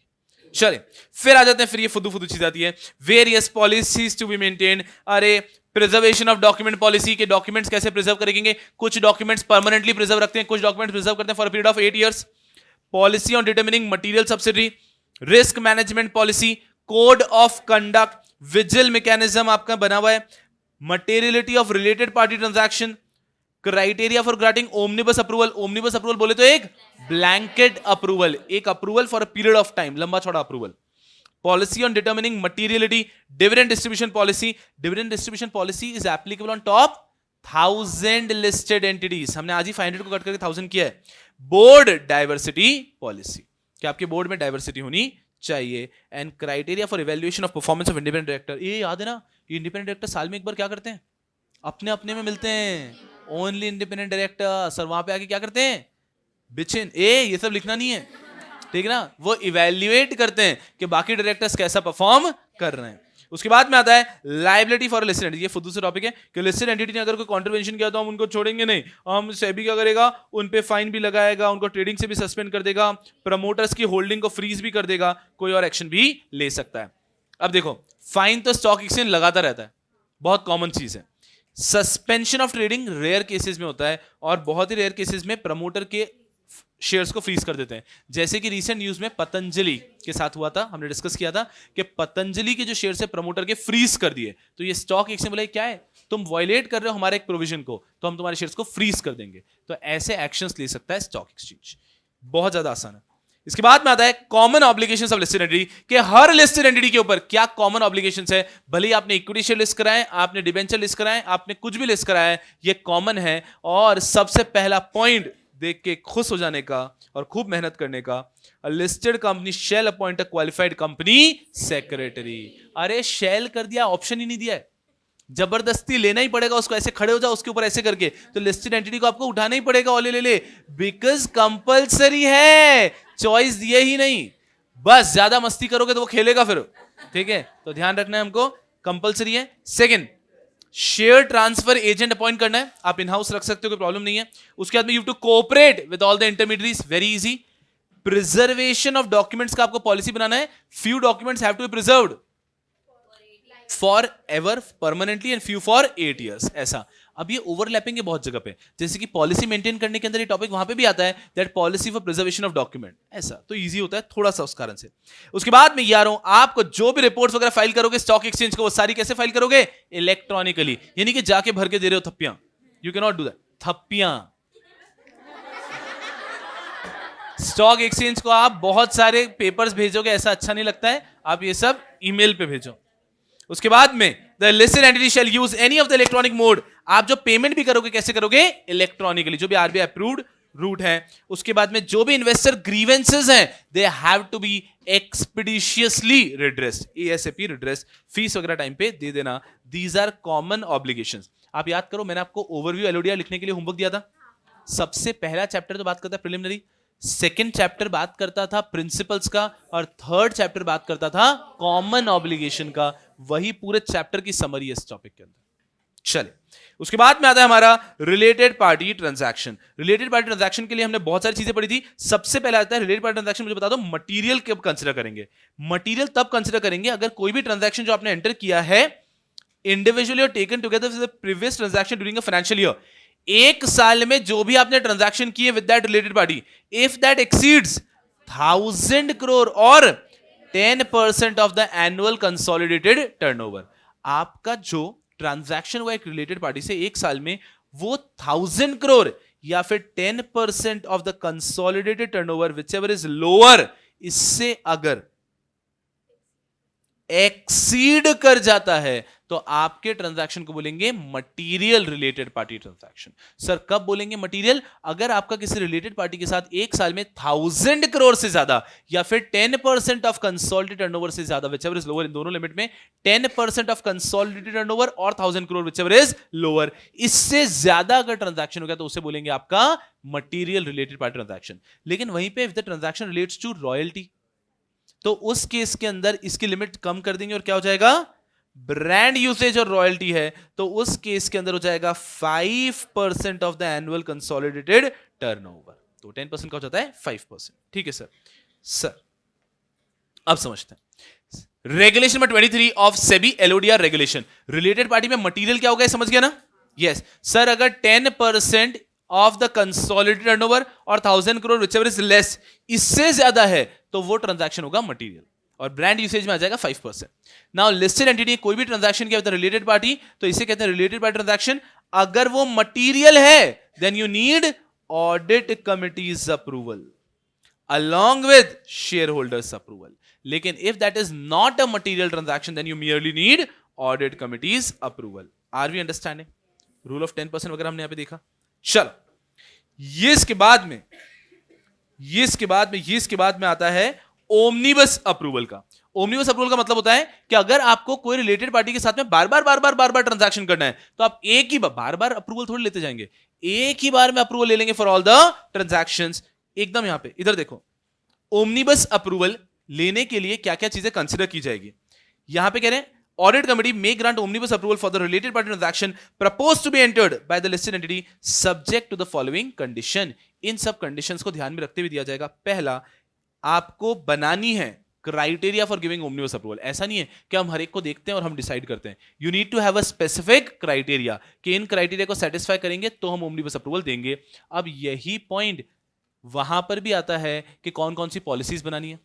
चले फिर आ जाते हैं, फिर ये फुदू फुदू चीज आती है, various policies to be maintain. अरे प्रिजर्वेशन ऑफ डॉक्यूमेंट पॉलिसी के डॉक्यूमेंट्स कैसे प्रिजर्व करेंगे, कुछ डॉक्यूमेंट्स परमानेंटली प्रिजर्व रखते हैं, कुछ डॉक्यूमेंट्स प्रिजर्व करते हैं for a period of 8 years। Policy on determining material subsidy, risk management policy, code of conduct, vigil mechanism आपका बना हुआ है, materiality of related party transaction, criteria for granting omnibus approval. Omnibus approval बोले तो एक blanket approval, एक approval for a period of time, लंबा चौड़ा approval. Policy on determining materiality, dividend distribution policy. Dividend distribution policy is applicable on top 1000 listed entities, हमने आज ही 500 को cut करके 1000 किया है। बोर्ड डाइवर्सिटी पॉलिसी, कि आपके बोर्ड में डाइवर्सिटी होनी चाहिए। And criteria for evaluation of performance of independent director, ये याद है ना, ये इंडिपेंडेंट डायरेक्टर साल में एक बार क्या करते हैं, अपने अपने में मिलते हैं, ओनली इंडिपेंडेंट डायरेक्टर। सर वहां पे आके क्या करते हैं, बिचिन ये सब लिखना नहीं है, ठीक है ना, वो इवैल्यूएट करते हैं कि बाकी डायरेक्टर्स कैसा परफॉर्म कर रहे हैं। उसके बाद में आता है लायबिलिटी फॉर लिस्टेड एंटिटी, ये खुद दूसरा टॉपिक है कि लिस्टेड एंटिटी ने अगर कोई कॉन्ट्रीब्यूशन किया तो हम उनको छोड़ेंगे नहीं, हम सेबी क्या करेगा, उन पे फाइन भी लगाएगा, उनको ट्रेडिंग से भी सस्पेंड कर देगा, प्रमोटर्स की होल्डिंग को फ्रीज भी कर देगा, कोई और एक्शन भी ले सकता है। अब देखो, फाइन तो स्टॉक एक्सचेंज लगाता रहता है, बहुत कॉमन चीज है। Suspension of trading rare cases में होता है, और बहुत ही रेयर केसेस में प्रमोटर के शेयर्स को फ्रीज कर देते हैं। जैसे कि रीसेंट न्यूज में पतंजलि के साथ हुआ था, हमने डिस्कस किया था कि पतंजलि के जो शेयर्स है प्रमोटर के फ्रीज कर दिए। तो ये स्टॉक एक्सचेंज बोले क्या है, तुम वायलेट कर रहे हो हमारे एक प्रोविजन को, तो हम तुम्हारे शेयर्स को फ्रीज कर देंगे। तो ऐसे एक्शंस ले सकता है स्टॉक एक्सचेंज, बहुत ज्यादा आसान है। इसके बाद में आता है common obligations of listed entity, कि हर लिस्टेड एंटिटी के ऊपर क्या कॉमन ऑब्लिगेशंस है। भले ही आपने इक्विटी शेयर लिस्ट कराए, आपने डिबेंचर लिस्ट कराए, आपने कुछ भी लिस्ट कराया है, ये कॉमन है। और सबसे पहला पॉइंट देख के खुश हो जाने का और खूब मेहनत करने का, listed company shall appoint a qualified company secretary. अरे शैल कर दिया, ऑप्शन ही नहीं दिया है, जबरदस्ती लेना ही पड़ेगा उसको। ऐसे खड़े हो जाओ उसके ऊपर ऐसे करके, तो लिस्टेड एंटिटी को आपको उठाना ही पड़ेगा, ओले ले ले, बिकॉज कंपलसरी है, चॉइस दिए ही नहीं। बस ज्यादा मस्ती करोगे तो वो खेलेगा फिर, ठीक है। तो ध्यान रखना है हमको, कंपलसरी है। Second, share transfer agent appoint करना है, आप इन हाउस रख सकते हो, कोई प्रॉब्लम नहीं है। उसके बाद में you have to cooperate with all the intermediaries, very easy. Preservation of documents का आपको पॉलिसी बनाना है, few documents have to be preserved forever permanently and few for 8 years, ऐसा। अब ये ओवरलैपिंग है बहुत जगह पे, जैसे कि पॉलिसी मेंटेन करने के अंदर ये टॉपिक वहां पे भी आता है, that policy for preservation of document, ऐसा। तो इजी होता है थोड़ा सा उस कारण से। उसके बाद में यारों, आपको जो भी रिपोर्ट्स वगैरह फाइल करोगे स्टॉक एक्सचेंज को, वो सारी कैसे फाइल करोगे, इलेक्ट्रॉनिकली, यानी कि जाके भर के दे रहे हो थप्पियां, you can not do that, थप्पियां। स्टॉक एक्सचेंज को आप बहुत सारे पेपर्स भेजोगे, ऐसा अच्छा नहीं लगता है, आप ये सब ईमेल पे भेजो। उसके बाद में the listed entity shall use any of the electronic mode, आप जो पेमेंट भी करोगे कैसे करोगे, इलेक्ट्रॉनिकली, जो भी आरबीआई अप्रूव्ड रूट है। उसके बाद में जो भी इन्वेस्टर ग्रीवेंसेस हैं, they have to be expeditiously redressed, ASAP redress, fees वगैरह टाइम पे दे देना। These are common obligations. आप याद करो, मैंने आपको ओवरव्यू एलओडीआर लिखने के लिए होमवर्क दिया था। सबसे पहला चैप्टर तो बात करता है प्रिलिमिनरी, सेकेंड चैप्टर बात करता था प्रिंसिपल्स का, और थर्ड चैप्टर बात करता था कॉमन ऑब्लिगेशन का। वही पूरे चैप्टर की समरी है इस टॉपिक के अंदर। चले, उसके बाद में आता है हमारा related party transaction. Related party transaction के लिए हमने बहुत सारी चीजें पढ़ी थी। सबसे पहले आता है रिलेटेड पार्टी ट्रांजैक्शन, मुझे बता दो मटेरियल कब कंसीडर करेंगे। मटेरियल तब कंसीडर करेंगे अगर कोई भी ट्रांजैक्शन जो आपने एंटर किया है इंडिविजुअली और taken together with the previous transaction during a financial year, एक साल में जो भी आपने ट्रांजैक्शन किए with that related party, if that exceeds 1000 crore और 10% of the annual consolidated turnover, आपका जो ट्रांजैक्शन हुआ एक रिलेटेड पार्टी से एक साल में, वो 1000 crore या फिर 10% of the consolidated turnover whichever is lower, इससे अगर एक्सीड कर जाता है तो आपके ट्रांजैक्शन को बोलेंगे material related party transaction. Sir कब बोलेंगे मटेरियल, अगर आपका किसी रिलेटेड पार्टी के साथ एक साल में 1000 crore से ज्यादा या फिर 10% ऑफ कंसोलिडेटेड टर्नओवर से ज्यादा, व्हिचएवर इज लोअर, इन दोनों लिमिट में 10% ऑफ कंसोलिडेटेड टर्नओवर और 1000 crore व्हिचएवर इज लोअर, इससे ज्यादा अगर ट्रांजैक्शन हो गया तो उसे बोलेंगे आपका मटेरियल रिलेटेड पार्टी ट्रांजैक्शन। लेकिन वहीं पे if the transaction relates to royalty, तो उस केस के अंदर इसकी लिमिट कम कर देंगे और क्या हो जाएगा, ब्रांड यूसेज और रॉयल्टी है, तो उस केस के अंदर हो जाएगा 5% of the annual consolidated turnover. तो 10% का हो जाता है 5%। ठीक है सर। सर अब समझते हैं regulation number 23 of SEBI LODR regulation. Related party में मटेरियल क्या होगा, समझ गया ना। यस सर, अगर 10% ऑफ द कंसोलिडेटेड टर्नओवर और 1000 crore व्हिचएवर इज लेस, इससे ज्यादा है तो वो ट्रांजैक्शन होगा मटेरियल, और ब्रांड यूसेज में आ जाएगा 5%। नाउ लिस्टेड एंटिटी कोई भी ट्रांजैक्शन किया विद रिलेटेड पार्टी, तो इसे कहते हैं रिलेटेड पार्टी ट्रांजैक्शन। अगर वो मटेरियल है then you need audit committee's approval along with shareholders approval. लेकिन if that is not a material transaction then you merely need audit committees approval. Are we understanding? Rule of 10% वगैरह हमने यहां पे देखा। चलो, ये इसके बाद में आता है ओमनीबस अप्रूवल का। ओमनीबस अप्रूवल का मतलब होता है कि अगर आपको कोई रिलेटेड पार्टी के साथ में बार बार ट्रांजैक्शन करना है, तो आप एक ही बार अप्रूवल थोड़ी लेते जाएंगे, एक ही बार में अप्रूवल ले लेंगे फॉर ऑल द ट्रांजैक्शंस। एकदम यहां पे इधर देखो, ओमनीबस अप्रूवल लेने के लिए क्या क्या चीजें कंसीडर की जाएगी। यहां पे कह रहे हैं ऑडिट कमिटी मे grant omnibus approval for the related party transaction proposed to be entered by the listed entity subject to the following condition. इन सब कंडीशंस को ध्यान में रखते हुए दिया जाएगा। पहला, आपको बनानी है criteria for giving omnibus approval. ऐसा नहीं है कि हम हर एक को देखते हैं और हम डिसाइड करते हैं। You need to have a specific criteria कि इन क्राइटेरिया को सेटिस्फाई करेंगे तो हम ओमनिबस अप्रूवल देंगे। अब यही पॉइंट वहां पर भी आता है कि कौन कौन सी पॉलिसीज बनानी है।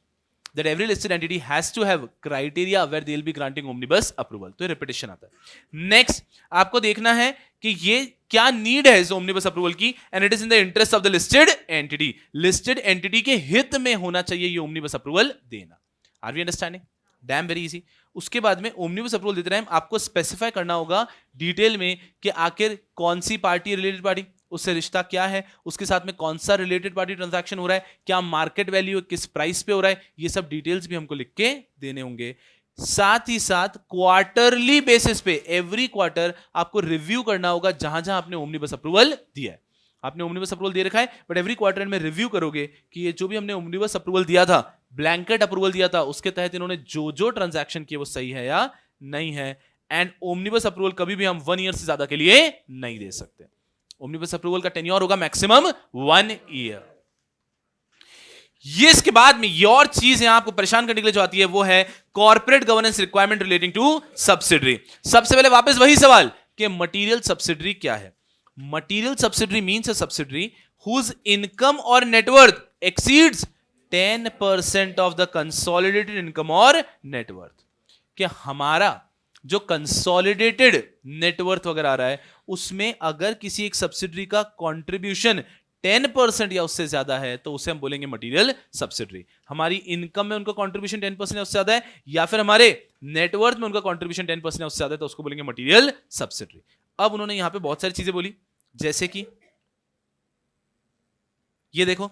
That every listed entity has to have criteria where they will be granting omnibus approval। तो ये repetition आता है। Next आपको देखना है कि ये क्या नीड है इस omnibus approval की, and it is in the interest of the listed entity। listed entity के हित में होना चाहिए ये omnibus approval देना। Are we understanding? Damn very easy। उसके बाद में omnibus approval देते टाइम आपको स्पेसिफाई करना होगा डिटेल में कि आखिर कौन सी पार्टी रिलेटेड पार्टी, उससे रिश्ता क्या है, उसके साथ में कौन सा रिलेटेड पार्टी ट्रांजैक्शन हो रहा है, क्या मार्केट वैल्यू किस प्राइस पे हो रहा है, ये सब डिटेल्स भी हमको लिख के देने होंगे। साथ ही साथ क्वार्टरली बेसिस पे एवरी क्वार्टर आपको रिव्यू करना होगा जहां जहां आपने ओमनिबस अप्रूवल दिया है। आपने ओमनिबस अप्रूवल दे रखा है बट एवरी क्वार्टर में रिव्यू करोगे कि ये जो भी हमने ओमनिबस अप्रूवल दिया था, ब्लैंकेट अप्रूवल दिया था, उसके तहत इन्होंने जो जो ट्रांजैक्शन किए वो सही है या नहीं है। एंड ओमनिबस अप्रूवल कभी भी हम 1 ईयर से ज्यादा के लिए नहीं दे सकते। ओमनिबस अप्रूवल का टेन्योर होगा मैक्सिमम 1 ईयर। ये इसके बाद में ये और चीज यहां आपको परेशान करने के लिए जो आती है वो है corporate governance requirement relating to subsidiary. सबसे पहले वापस वही सवाल कि मटीरियल सब्सिडरी क्या है। Material subsidiary means a subsidiary whose income और net worth exceeds 10% of the consolidated income और नेटवर्थ। कि हमारा जो कंसोलिडेटेड नेटवर्थ वगैरह आ रहा है उसमें अगर किसी एक सब्सिडरी का कंट्रीब्यूशन 10% या उससे ज्यादा है तो उसे हम बोलेंगे मटेरियल सब्सिडरी। हमारी इनकम में उनका कंट्रीब्यूशन 10% या उससे ज्यादा है या फिर हमारे नेटवर्थ में उनका कंट्रीब्यूशन 10% या उससे ज्यादा है तो उसको बोलेंगे मटेरियल सब्सिडरी। अब उन्होंने यहां पे बहुत सारी चीजें बोली जैसे कि ये देखो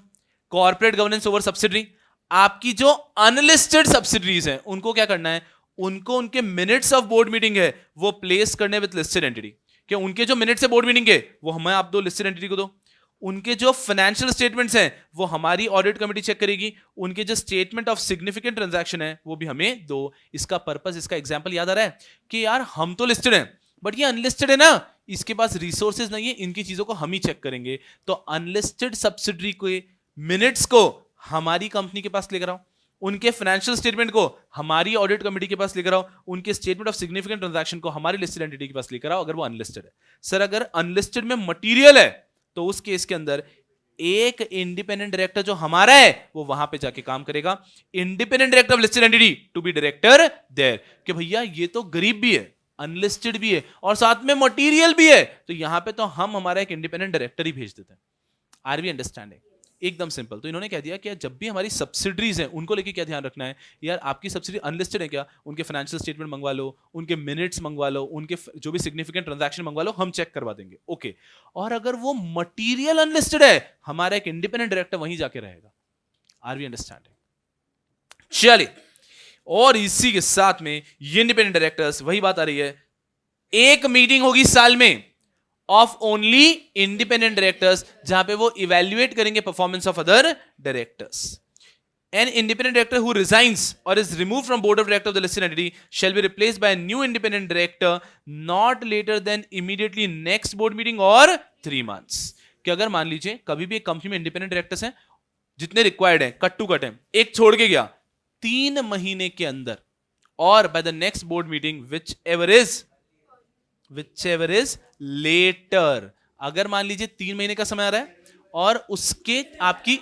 कॉर्पोरेट गवर्नेंस ओवर सब्सिडरी। आपकी जो अनलिस्टेड सब्सिडरीज हैं उनको क्या करना है, उनको उनके मिनट्स ऑफ बोर्ड मीटिंग है वो प्लेस करने विद लिस्टेड एंटिटी। कि उनके जो मिनट्स है बोर्ड मीटिंग के वो हमें आप दो, लिस्टेड एंटिटी को दो। उनके जो फाइनेंशियल स्टेटमेंट्स हैं वो हमारी ऑडिट कमेटी चेक करेगी। उनके जो स्टेटमेंट ऑफ सिग्निफिकेंट ट्रांजैक्शन है वो भी हमें दो। इसका पर्पस, इसका एग्जांपल याद आ रहा है कि यार हम तो लिस्टेड हैं बट ये अनलिस्टेड है ना, इसके पास रिसोर्सेज नहीं है, इनकी चीजों को हम ही चेक करेंगे। तो अनलिस्टेड सब्सिडरी के मिनट्स को हमारी कंपनी के पास लेकर आओ, उनके फाइनेंशियल स्टेटमेंट को हमारी ऑडिट कमेटी के पास लेकर आओ, उनके स्टेटमेंट ऑफ सिग्निफिकेंट ट्रांजैक्शन को हमारी लिस्टेड एंटिटी के पास लेकर आओ अगर वो अनलिस्टेड है। सर अगर अनलिस्टेड में मटेरियल है तो उस केस के अंदर एक इंडिपेंडेंट डायरेक्टर जो हमारा है वो वहां पे जाके काम करेगा। Independent director of listed entity to be director there. कि भैया ये तो गरीब भी है, अनलिस्टेड भी है और साथ में मटेरियल भी है, तो यहां पे तो हम हमारा एक इंडिपेंडेंट डायरेक्टर ही भेज देते हैं। Are we understanding? एकदम सिंपल। तो इन्होंने कह दिया कि जब भी हमारी सब्सिडरीज हैं उनको लेके क्या ध्यान रखना है, यार आपकी सब्सिडी अनलिस्टेड है क्या, उनके फाइनेंशियल स्टेटमेंट मंगवा लो, उनके मिनट्स मंगवा लो, उनके जो भी सिग्निफिकेंट ट्रांजैक्शन मंगवा लो, हम चेक करवा देंगे। ओके। और अगर वो मटीरियल अनलिस्टेड है हमारा एक इंडिपेंडेंट डायरेक्टर वहीं जाके रहेगा। Are we understanding? चलिए, और इसी के साथ में ये इंडिपेंडेंट डायरेक्टर्स, वही बात आ रही है, एक मीटिंग होगी साल में ऑफ ओनली इंडिपेंडेंट डायरेक्टर्स जहां पे वो इवैल्यूएट करेंगे performance of other directors. An independent director who resigns or is removed from board of directors of the listed entity shall be replaced by a new independent director not later than immediately next board meeting or 3 months। कि अगर मान लीजिए कभी भी एक company में independent directors हैं जितने रिक्वायर्ड हैं, कट टू कट हैं, एक छोड़ के गया 3 महीने के अंदर और by the next board meeting whichever is later, अगर मान लीजिए 3 महीने का समय आ रहा है और उसके आपकी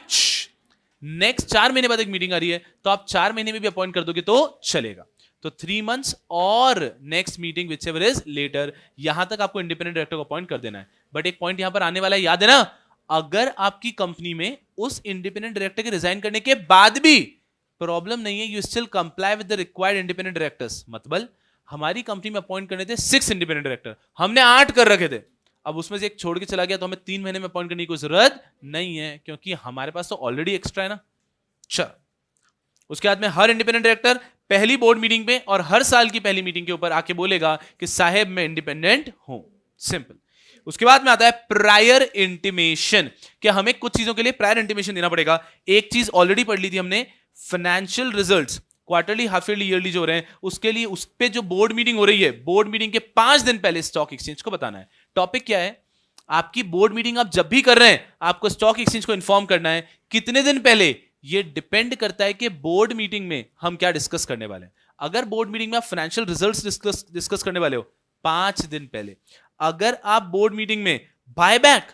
नेक्स्ट 4 महीने बाद एक मीटिंग आ रही है तो आप 4 महीने में भी अपॉइंट कर दोगे तो चलेगा। तो 3 months और next meeting whichever is later, यहां तक आपको इंडिपेंडेंट डायरेक्टर को अपॉइंट कर देना है। बट एक पॉइंट यहां पर आने वाला है, याद है ना, अगर आपकी कंपनी में उस इंडिपेंडेंट डायरेक्टर के रिजाइन करने के बाद भी प्रॉब्लम नहीं है, you still comply with the required independent directors. मतलब हमारी कंपनी में अपॉइंट करने थे 6 इंडिपेंडेंट डायरेक्टर, हमने 8 कर रखे थे, अब उसमें से एक छोड़ के चला गया तो हमें 3 महीने में अपॉइंट करने की कोई जरूरत नहीं है क्योंकि हमारे पास तो ऑलरेडी एक्स्ट्रा है ना। चल, उसके बाद में हर इंडिपेंडेंट डायरेक्टर पहली बोर्ड मीटिंग पे और हर साल की पहली मीटिंग के ऊपर आके बोलेगा कि साहेब मैं इंडिपेंडेंट हूं। सिंपल। उसके बाद में आता है प्रायर इंटीमेशन, कि हमें कुछ चीजों के लिए प्रायर इंटीमेशन देना पड़ेगा। एक चीज ऑलरेडी पढ़ ली थी हमने, financial results quarterly, half yearly, yearly जो हो रहे हैं उसके लिए उस पे जो बोर्ड मीटिंग हो रही है, बोर्ड मीटिंग के 5 दिन पहले स्टॉक एक्सचेंज को बताना है। टॉपिक क्या है, आपकी बोर्ड मीटिंग आप जब भी कर रहे हैं आपको स्टॉक एक्सचेंज को इन्फॉर्म करना है कितने दिन पहले, ये डिपेंड करता है कि बोर्ड मीटिंग में हम क्या डिस्कस करने वाले हैं। अगर बोर्ड मीटिंग में आप फाइनेंशियल रिजल्ट्स डिस्कस करने वाले हो 5 दिन पहले, अगर आप बोर्ड मीटिंग में buyback,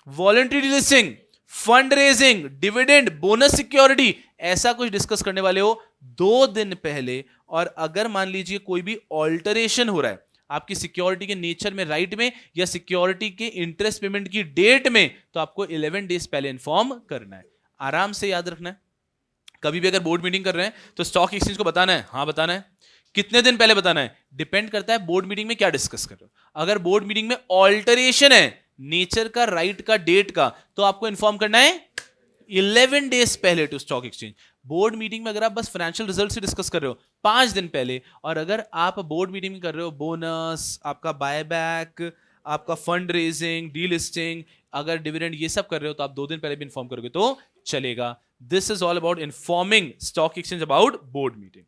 voluntary delisting, fund raising, dividend, bonus security ऐसा कुछ डिस्कस करने वाले हो 2 दिन पहले, और अगर मान लीजिए कोई भी ऑल्टरेशन हो रहा है आपकी सिक्योरिटी के नेचर में, राइट में, या सिक्योरिटी के इंटरेस्ट पेमेंट की डेट में, तो आपको 11 डेज पहले इन्फॉर्म करना है। आराम से याद रखना है। कभी भी अगर बोर्ड मीटिंग कर रहे हैं तो स्टॉक एक्सचेंज को बताना है, हाँ बताना है। कितने दिन पहले बताना है डिपेंड करता है बोर्ड मीटिंग में क्या डिस्कस कर रहे हो। अगर बोर्ड मीटिंग में ऑल्टरेशन है नेचर का, राइट का, डेट का, तो आपको इन्फॉर्म करना है 11 डेज पहले to stock exchange. Board meeting में अगर आप बस फाइनेंशियल रिजल्ट से डिस्कस कर रहे हो 5 दिन पहले, और अगर आप बोर्ड मीटिंग में कर रहे हो बोनस, आपका बायबैक, आपका फंड रेजिंग, डीलिस्टिंग, अगर डिविडेंड, ये सब कर रहे हो तो आप 2 दिन पहले भी इन्फॉर्म करोगे तो चलेगा। This is all about informing stock exchange about board meeting.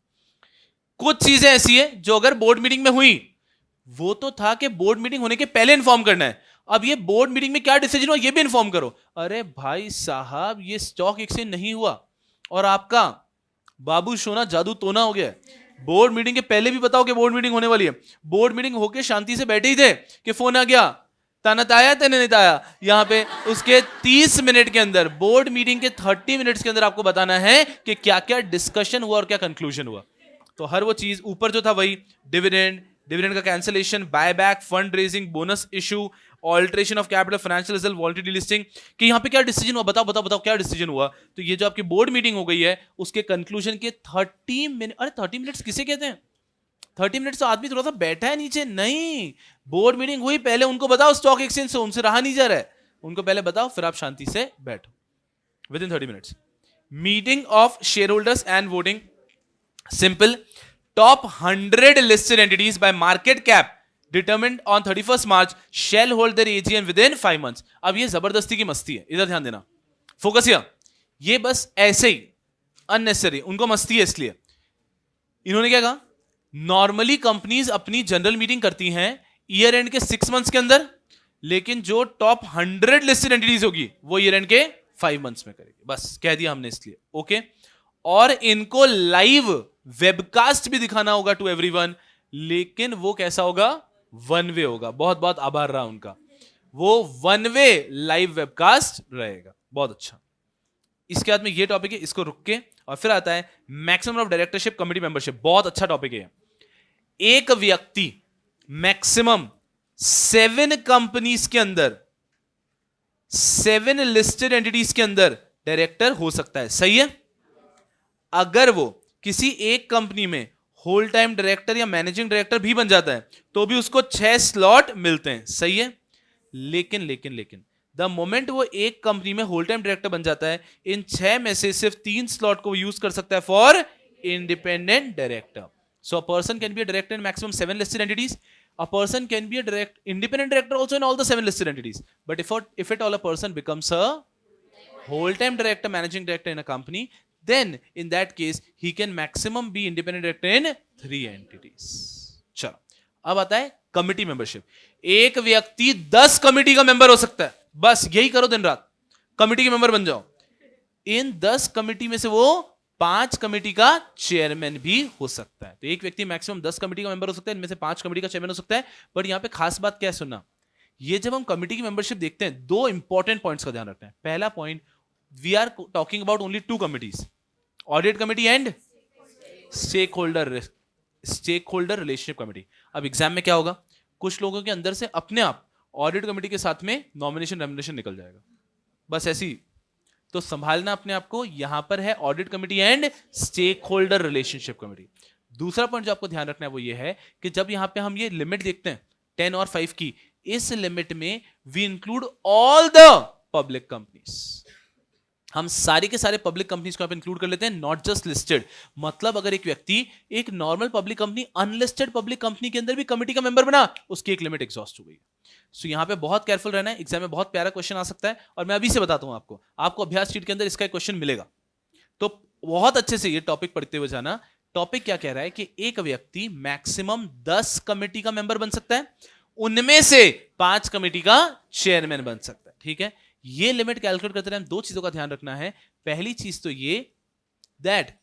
कुछ चीजें ऐसी है जो अगर बोर्ड मीटिंग में हुई, वो तो था कि बोर्ड मीटिंग होने के पहले इन्फॉर्म करना है, अब ये बोर्ड मीटिंग में क्या डिसीजन हुआ ये भी इन्फॉर्म करो। अरे भाई साहब, ये स्टॉक एक्सचेंज नहीं हुआ और आपका बाबू सोना जादू टोना हो गया। बोर्ड मीटिंग के पहले भी बताओ कि बोर्ड मीटिंग होने वाली है, बोर्ड मीटिंग होके शांति से बैठे ही थे कि फोन आ गया, तानत आया तेने नहीं आया यहां पे, उसके 30 मिनट के अंदर, बोर्ड मीटिंग के 30 मिनट्स के अंदर आपको बताना है कि क्या क्या डिस्कशन हुआ और क्या कंक्लूजन हुआ। तो हर वो चीज ऊपर जो था वही, डिविडेंड, डिविडेंड का cancellation, buyback, fund raising, bonus issue, alteration of capital, financial result, voluntary delisting, कि यहां पे क्या डिसीजन हुआ, बताओ बताओ बताओ क्या डिसीजन हुआ। तो ये जो आपकी बोर्ड मीटिंग हो गई है उसके कंक्लूजन के 30 मिनट, अरे 30 मिनट्स किसे कहते हैं? 30 मिनट्स तो आदमी थोड़ा सा बैठा है नीचे, नहीं, बोर्ड मीटिंग हुई पहले उनको बताओ स्टॉक एक्सचेंज से, उनसे रहा नहीं जा रहा है, उनको पहले बताओ, फिर आप शांति से बैठो with in 30 minutes. Meeting of share holders and voting, simple, top 100 listed entities by market cap determined on 31st March shall hold their AGM within 5 months। अब ये जबरदस्ती की मस्ती है, इधर ध्यान देना, फोकस हियर। ये बस ऐसे ही अननेसेसरी, उनको मस्ती है इसलिए इन्होंने क्या कहा, नॉर्मली कंपनीज अपनी जनरल मीटिंग करती हैं ईयर एंड के 6 मंथ्स के अंदर, लेकिन जो टॉप 100 लिस्टेड एंटिटीज होगी वो ईयर एंड के 5 मंथ्स में करेगी, बस कह दिया हमने इसलिए, ओके। और इनको लाइव वेबकास्ट भी दिखाना होगा टू एवरीवन, लेकिन वो कैसा होगा, वन वे होगा। बहुत बहुत आभार रहा उनका, वो वन वे लाइव वेबकास्ट रहेगा। बहुत अच्छा। इसके बाद में ये टॉपिक है, इसको रुक के, और फिर आता है maximum of directorship committee membership. बहुत अच्छा टॉपिक है। एक व्यक्ति मैक्सिमम 7 कंपनीज के अंदर, 7 लिस्टेड एंटिटीज के अंदर डायरेक्टर हो सकता है, सही है। अगर वो किसी एक कंपनी में होल टाइम डायरेक्टर या मैनेजिंग डायरेक्टर भी बन जाता है तो भी उसको 6 स्लॉट मिलते हैं, सही है। लेकिन लेकिन लेकिन द मोमेंट वो एक कंपनी में होल टाइम डायरेक्टर बन जाता है, इन 6 में से सिर्फ 3 स्लॉट को यूज कर सकता है for independent director. So a person can be a director in maximum 7 listed entities. A person can be a independent director also in all the 7 listed entities. But if at all a person becomes a whole-time director, managing director in a company, then in that case he can maximum be independent director in 3 entities. चलो, अब आता है committee membership. एक व्यक्ति 10 committee का member हो सकता है, बस यही करो दिन रात, कमिटी के मेंबर बन जाओ। इन 10 कमिटी में से वो 5 कमिटी का चेयरमैन भी हो सकता है। तो एक व्यक्ति मैक्सिमम 10 कमिटी का मेंबर हो सकता है, इनमें से 5 कमिटी का चेयरमैन हो सकता है। बट यहां पे खास बात क्या है सुनना, ये जब हम कमिटी की मेंबरशिप देखते हैं 2 इंपॉर्टेंट पॉइंट्स का ध्यान रखते हैं। पहला point, we are talking about only 2 committees, audit committee and stakeholder relationship committee. अब एग्जाम में क्या होगा, कुछ लोगों के अंदर से अपने आप ऑडिट कमिटी के साथ में नॉमिनेशन रेमुनेशन निकल जाएगा, बस ऐसी। तो संभालना अपने आप को, यहां पर है audit committee and stakeholder relationship committee. दूसरा पॉइंट जो आपको ध्यान रखना है वो ये है कि जब यहां पे हम ये लिमिट देखते हैं 10 और 5 की, इस लिमिट में we include all the public companies. हम सारे के सारे पब्लिक कंपनीज को इंक्लूड कर लेते हैं, नॉट जस्ट लिस्टेड। मतलब अगर एक व्यक्ति एक normal public company, unlisted public company के अंदर भी कमिटी का मेंबर बना, उसकी एक लिमिट एग्जॉस्ट हो गई। सो यहां पे बहुत केयरफुल रहना है, एग्जाम में बहुत प्यारा क्वेश्चन आ सकता है। और मैं अभी से बताता हूं आपको अभ्यास शीट के अंदर इसका क्वेश्चन मिलेगा, तो बहुत अच्छे से ये टॉपिक पढ़ते हुए जाना। टॉपिक क्या कह रहा है कि एक व्यक्ति मैक्सिमम 10 कमिटी का मेंबर बन सकता है, उनमें से 5 कमिटी का चेयरमैन बन सकता है, ठीक है। ये लिमिट कैलकुलेट करते टाइम दो चीजों का ध्यान रखना है। पहली चीज तो ये दैट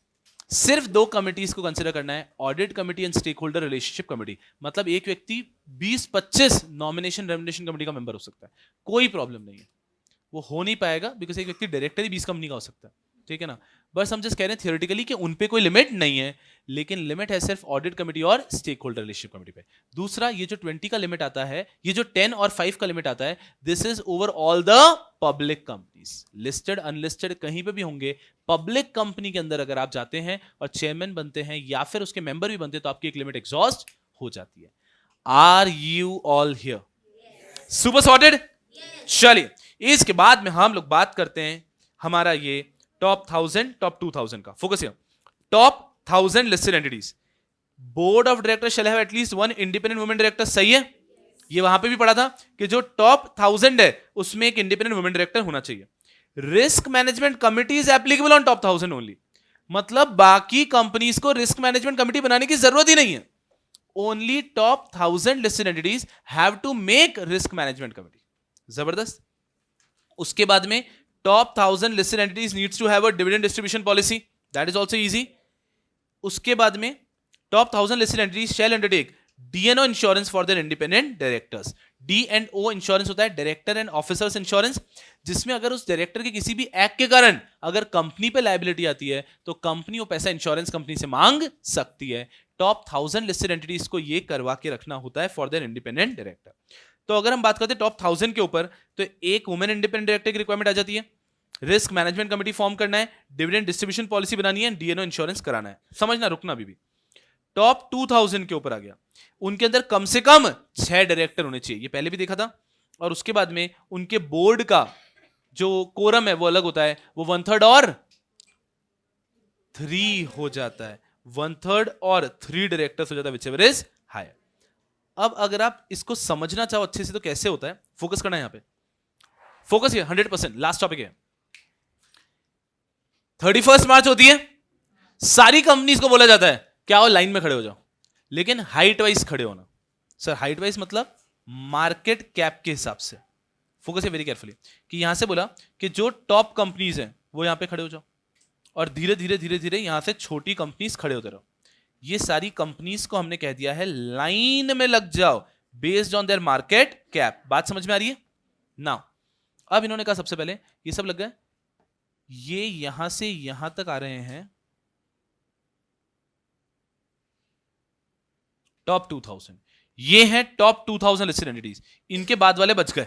सिर्फ दो कमिटीज को कंसिडर करना है, audit committee and stakeholder relationship committee. मतलब एक व्यक्ति 20-25 नॉमिनेशन रेमुनेशन कमिटी का मेंबर हो सकता है, कोई प्रॉब्लम नहीं है। वो हो नहीं पाएगा बिकॉज एक व्यक्ति डायरेक्टर ही 20 कंपनी का हो सकता है, ठीक है ना। बस हम जस्ट कह रहे हैं थियोरेटिकली कि उन पे कोई लिमिट नहीं है, लेकिन लिमिट है सिर्फ ऑडिट कमिटी और स्टेक होल्डर रिलेशनशिप कमिटी पे। दूसरा, ये जो 20 का लिमिट आता है, ये जो 10 और 5 का लिमिट आता है, this is over all the public companies, listed unlisted कहीं पे भी होंगे। पब्लिक कंपनी के अंदर अगर आप जाते हैं और चेयरमैन बनते हैं या फिर उसके मेंबर भी बनते हैं तो आपकी एक लिमिट एग्जॉस्ट हो जाती है। Are you all here? Super sorted? चलिए, इसके बाद में हम लोग बात करते हैं हमारा ये टॉप 1000 टॉप 2000 का। Focus here. Top 1000 listed entities, board of director shall have at least one independent women director. सही है, ये वहां पे भी पढ़ा था कि जो टॉप 1000 है उसमें एक इंडिपेंडेंट वुमेन डायरेक्टर होना चाहिए। Risk management committee is applicable on top 1000 only, मतलब बाकी कंपनीज को रिस्क मैनेजमेंट कमिटी बनाने की जरूरत ही नहीं है। Only top 1000 listed entities have to make risk management committee. जबरदस्त। उसके बाद में top 1000 listed entities needs to have a dividend distribution policy, that is also easy. उसके बाद में top 1000 listed entities shall undertake D&O insurance for their independent directors. D&O insurance होता है director and officers insurance, जिसमें अगर उस director के किसी भी एक्ट के कारण अगर कंपनी पे लायबिलिटी आती है तो कंपनी वो पैसा इंश्योरेंस कंपनी से मांग सकती है। टॉप 1000 लिस्टेड एंटिटीज को ये करवा के रखना होता है फॉर देयर इंडिपेंडेंट डायरेक्टर। तो अगर हम बात करते हैं टॉप 1000 के ऊपर, तो एक वुमेन इंडिपेंडेंट डायरेक्टर की रिक्वायरमेंट आ जाती है, रिस्क मैनेजमेंट कमिटी फॉर्म करना है, डिविडेंड डिस्ट्रीब्यूशन पॉलिसी बनानी है, D&O इंश्योरेंस कराना है। समझना, रुकना भी। टॉप 2000 के ऊपर आ गया, उनके अंदर कम से कम 6 डायरेक्टर होने चाहिए, ये पहले भी देखा था। और उसके बाद में उनके बोर्ड का जो कोरम है वो अलग होता है, वो 1/3 और 3 हो जाता है। 1/3 और 3 डायरेक्टर्स हो जाता है, व्हिचएवर इज हायर। अब अगर आप इसको समझना चाहो अच्छे से तो कैसे होता है, फोकस करना है यहां पे। फोकस ये 100%। लास्ट टॉपिक है, 31 मार्च होती है, सारी कंपनीज को बोला जाता है क्या हो, लाइन में खड़े हो जाओ, लेकिन हाइट वाइज खड़े होना। सर हाइट वाइज मतलब मार्केट कैप के हिसाब से। फोकस है वेरी केयरफुली कि यहां से बोला कि जो टॉप कंपनीज हैं वो यहां पे खड़े हो जाओ, और धीरे धीरे धीरे धीरे यहां से छोटी कंपनीज खड़े होते रहो। ये सारी कंपनीज को हमने कह दिया है लाइन में लग जाओ based on their market cap. बात समझ में आ रही है ना? अब इन्होंने कहा सबसे पहले ये सब लग गए, ये यहां से यहां तक आ रहे हैं टॉप 2000, ये हैं टॉप 2000 लिस्टेड एंटिटीज। इनके बाद वाले बच गए,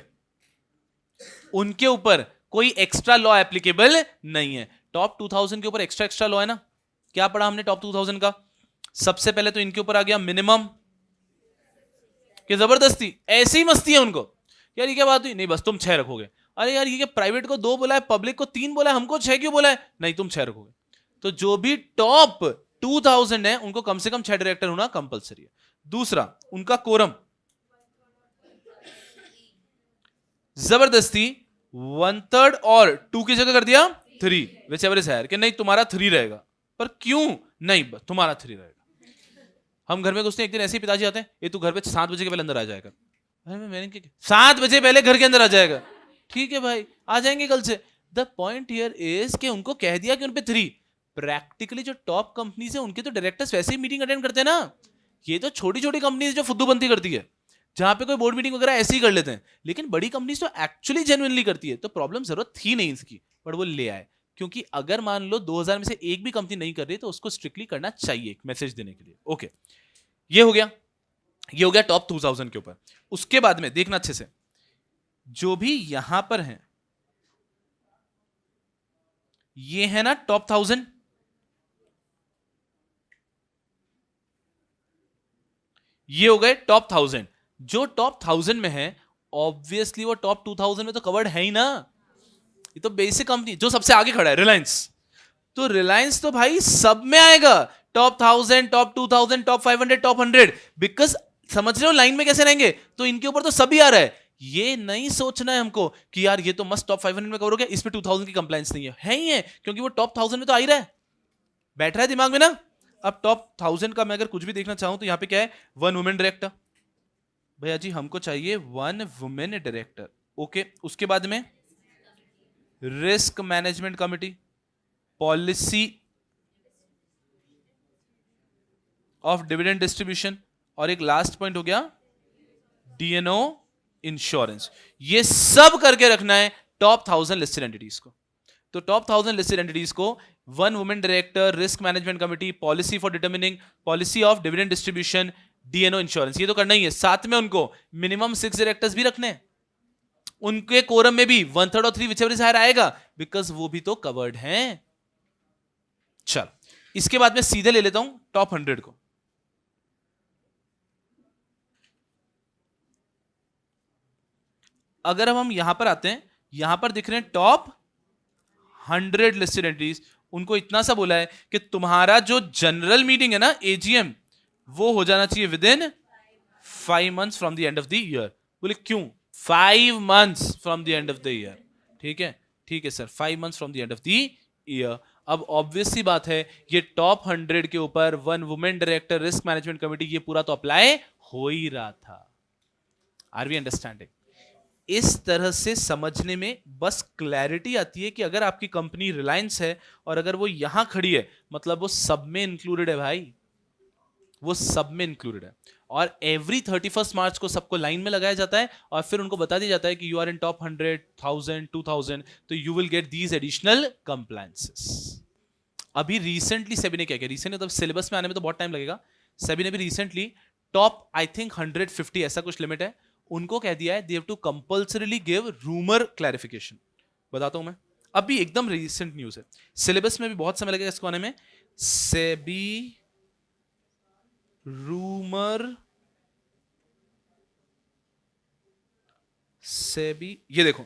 उनके ऊपर कोई एक्स्ट्रा लॉ एप्लीकेबल नहीं है। टॉप 2000 के ऊपर एक्स्ट्रा लॉ है ना। क्या पढ़ा हमने टॉप 2000 का? सबसे पहले तो इनके ऊपर आ गया मिनिमम, कि जबरदस्ती ऐसी ही मस्ती है उनको, यार ये क्या बात हुई, नहीं बस तुम 6 रखोगे। अरे यार ये क्या प्राइवेट को 2 बोला है, पब्लिक को 3 बोला है, हमको 6 क्यों बोला है? नहीं तुम 6 रखोगे। तो जो भी टॉप 2000 है उनको कम से कम 6 डायरेक्टर होना कंपलसरी है। दूसरा, उनका कोरम जबरदस्ती 1/3 और 2 की जगह कर दिया 3, व्हिचएवर इज हायर, कि नहीं तुम्हारा 3 रहेगा। पर क्यों? नहीं तुम्हारा 3 रहेगा। हम घर में घुसते हैं, एक दिन ऐसे ही पिताजी आते हैं, ये तू घर पे 7 बजे के पहले अंदर आ जाएगा। मैंने 7 बजे पहले घर के अंदर आ जाएगा, ठीक है भाई आ जाएंगे कल से। द पॉइंट हियर इज कि उनको कह दिया कि उन पे 3। प्रैक्टिकली जो टॉप कंपनीज है उनके तो डायरेक्टर्स वैसे ही मीटिंग अटेंड करते हैं ना। ये तो छोटी छोटी कंपनीज जो फुद्दूबंदी करती है, जहां पे कोई बोर्ड मीटिंग वगैरह ऐसे ही कर लेते हैं, लेकिन बड़ी कंपनीज तो एक्चुअली जेन्युइनली करती है। तो प्रॉब्लम जरूरत थी नहीं इसकी, बट वो ले आए, क्योंकि अगर मान लो 2000 में से एक भी कंपनी नहीं कर रही तो उसको स्ट्रिक्टली करना चाहिए, एक मैसेज देने के लिए। ओके, ये हो गया टॉप 2000 के ऊपर। उसके बाद में देखना अच्छे से, जो भी यहां पर हैं ये है ना टॉप 1000, ये हो गए टॉप 1000। जो टॉप 1000 में है ऑब्वियसली वो टॉप 2000 में तो कवर्ड है ही ना। ये तो बेसिक कंपनी, जो सबसे आगे खड़ा है रिलायंस, तो रिलायंस तो भाई सब में आएगा, top 1000, top 2000, top 500, top 100, because समझ रहे हो लाइन में कैसे रहेंगे। तो इनके ऊपर तो सभी आ रहा है। ये नहीं सोचना है हमको कि यार ये तो मस्त टॉप 500 में कवर हो गया, इस पे 2000 की कंप्लायंस नहीं है ही है, क्योंकि वो टॉप 1000 में तो आ ही रहा है, बैठ रहा है दिमाग में ना। अब टॉप 1000 का मैं अगर कुछ भी देखना चाहूं तो यहां पे क्या है, 1 वुमेन डायरेक्टर। भैया जी हमको चाहिए 1 वुमेन डायरेक्टर। ओके, उसके बाद में risk management committee, policy of dividend distribution, और एक लास्ट पॉइंट हो गया डीएनओ इंश्योरेंस। ये सब करके रखना है टॉप 1000 लिस्टेड एंटिटीज को। तो टॉप 1000 लिस्टेड एंटिटीज को one women director, risk management committee, policy for determining, policy of dividend distribution, DNO insurance, ये तो करना ही है। साथ में उनको मिनिमम 6 डायरेक्टर्स भी रखने हैं, उनके कोरम में भी 1/3 और 3 विचएवर इज हायर आएगा, बिकॉज वो भी तो कवर्ड हैं। चल, इसके बाद में सीधे ले लेता हूं टॉप 100 को। अगर हम यहां पर आते हैं, यहां पर दिख रहे हैं टॉप 100 लिस्टेड एंटिटीज। उनको इतना सा बोला है कि तुम्हारा जो जनरल मीटिंग है ना, एजीएम, वो हो जाना चाहिए within 5 months from the end of the year. बोले क्यों? 5 months from the end of the year. ठीक है, ठीक है sir, 5 months from the end of the year. अब ऑब्वियस सी बात है, ये टॉप 100 के ऊपर one women director, risk management committee, ये पूरा तो अप्लाई हो ही रहा था। Are we understanding? इस तरह से समझने में बस क्लैरिटी आती है कि अगर आपकी कंपनी रिलायंस है और अगर वो यहां खड़ी है, मतलब वो सब में इंक्लूडेड है भाई, वो सब में इंक्लूडेड है। और एवरी 31 मार्च को सबको लाइन में लगाया जाता है और फिर उनको बता दिया जाता है कि यू आर इन टॉप 100, 1000, 2000, तो you will get these additional compliances. अभी रिसेंटली सेबी ने क्या किया, रिसेंटली मतलब सिलेबस में आने में तो बहुत टाइम लगेगा, सेबी ने भी रिसेंटली टॉप आई थिंक 150 ऐसा कुछ लिमिट है, उनको कह दिया है they have to compulsorily give rumour clarification. बताता हूं मैं, अभी एकदम रिसेंट न्यूज है, सिलेबस में भी बहुत समय लगेगा इसको आने में। सेबी रूमर, सेबी, ये देखो,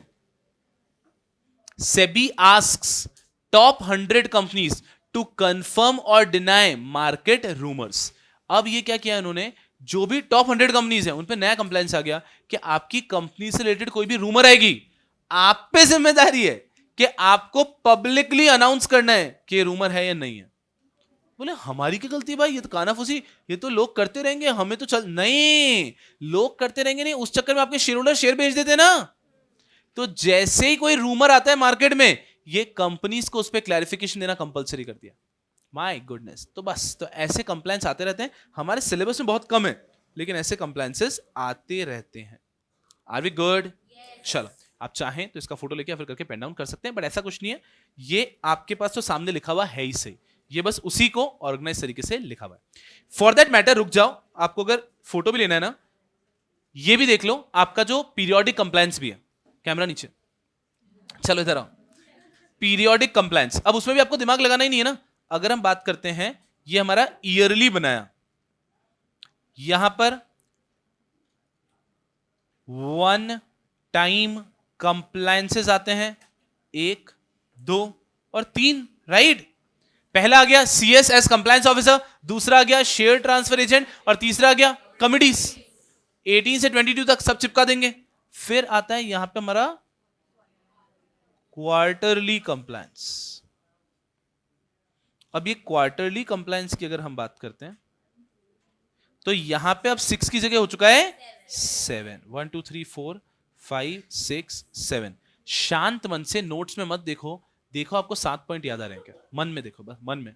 SEBI asks top 100 companies to confirm और डिनाई मार्केट रूमर्स। अब ये क्या किया इन्होंने, जो भी टॉप 100 कंपनीज हैं उन पे नया कंप्लायंस आ गया कि आपकी कंपनी से रिलेटेड कोई भी रूमर आएगी, आप पे जिम्मेदारी है कि आपको पब्लिकली अनाउंस करना है कि रूमर है या नहीं है। बोले हमारी क्या गलती भाई, ये तो कानाफूसी, ये तो लोग करते रहेंगे, हमें तो चल नहीं, लोग करते रहेंगे नहीं, उस चक्कर में आपके शेयर होल्डर शेयर बेच देते ना। तो जैसे ही कोई रूमर आता है मार्केट में, ये कंपनीज को उस पर क्लैरिफिकेशन देना कंपलसरी कर दिया। माय गुडनेस, तो बस, तो ऐसे कंप्लायंस आते रहते हैं, हमारे सिलेबस में बहुत कम है लेकिन ऐसे कंप्लायंसेस आते रहते हैं। Are we good? चलो, आप चाहें तो इसका फोटो लेके फिर करके पेन डाउन कर सकते हैं, बट ऐसा कुछ नहीं है, ये आपके पास तो सामने लिखा हुआ है ही सही, ये बस उसी को ऑर्गेनाइज तरीके से लिखा हुआ है। फॉर दैट मैटर, रुक जाओ, आपको अगर फोटो भी लेना है ना, ये भी देख लो, आपका जो पीरियोडिक कंप्लायंस भी है, कैमरा नीचे, चलो इधर आओ, पीरियोडिक कंप्लायंस, अब उसमें भी आपको दिमाग लगाना ही नहीं है ना। अगर हम बात करते हैं, ये हमारा ईयरली बनाया, यहां पर 1 टाइम कंप्लायंसेस आते हैं, 1, 2 और 3, राइट। पहला आ गया सीएसएस कंप्लायंस ऑफिसर, दूसरा आ गया शेयर ट्रांसफर एजेंट, और तीसरा आ गया कमिटीज। 18 से 22 तक सब चिपका देंगे। फिर आता है यहां पे हमारा क्वार्टरली कंप्लायंस। अब ये क्वार्टरली कंप्लायंस की अगर हम बात करते हैं, तो यहां पे अब 6 की जगह हो चुका है 7। 1 2 3 4 5 6 7। शांत मन से, नोट्स में मत देखो, देखो आपको 7 पॉइंट याद आ रहे हैं क्या, मन में देखो, बस मन में।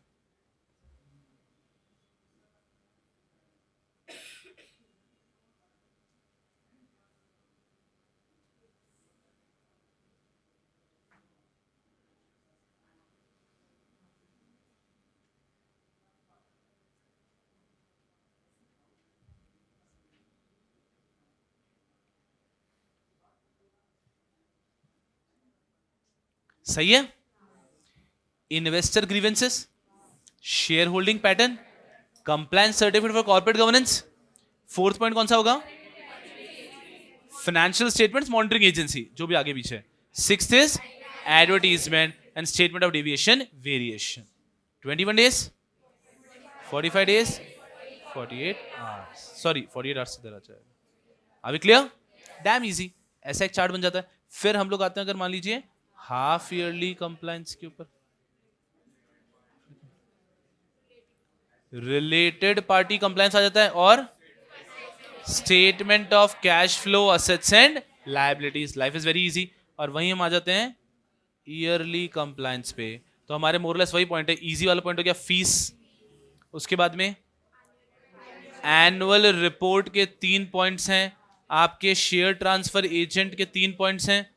सही है। Investor grievances, share holding pattern, compliance certificate for corporate governance. 4th point कौन सा होगा? फाइनेंशियल स्टेटमेंट्स, मॉनिटरिंग एजेंसी, जो भी आगे पीछे। 6th is advertisement and statement of deviation variation. 21 days, 45 days, 48 hours, sorry 48 hours से इधर आ जाएगा। अभी क्लियर? डैम इजी, ऐसा एक चार्ट बन जाता है। फिर हम लोग आते हैं, अगर मान लीजिए हाफ ईयरली कंप्लायंस के ऊपर, रिलेटेड पार्टी कंप्लायंस आ जाता है, और statement of cash flow, assets and liabilities. Life is very easy. और वहीं हम आ जाते हैं ईयरली कंप्लायंस पे, तो हमारे मोरलेस वही पॉइंट है, इजी वाला पॉइंट हो गया फीस, उसके बाद में एनुअल रिपोर्ट के 3 पॉइंट्स हैं, आपके शेयर ट्रांसफर एजेंट के 3 पॉइंट्स हैं,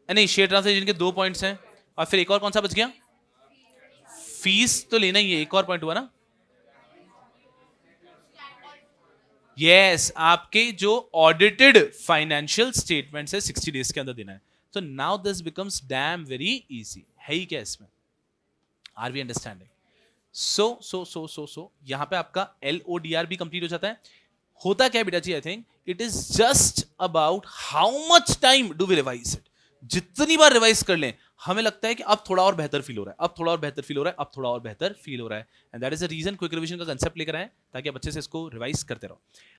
नहीं शेयर ट्रांसफर एजेंट के 2 पॉइंट्स हैं, और फिर एक और कौन सा बच गया, फीस तो लेना ही है, एक और पॉइंट हुआ ना, यस आपके जो ऑडिटेड फाइनेंशियल स्टेटमेंट्स है 60 डेज के अंदर देना है। तो now this becomes dam very easy, है ही क्या इसमें, आर वी अंडरस्टैंडिंग? सो यहां पे आपका LODR भी कंप्लीट हो जाता है। होता क्या है बेटा जी, I think it is just about how much time do we revise it. जितनी बार रिवाइज कर लें, हमें लगता है कि अब थोड़ा और बेहतर फील हो रहा है, अब थोड़ा और बेहतर फील हो रहा है, अब थोड़ा और बेहतर फील हो रहा है, and that is the reason quick revision का कंसेप्ट लेकर आए, ताकि आप अच्छे से इसको रिवाइज करते रहो।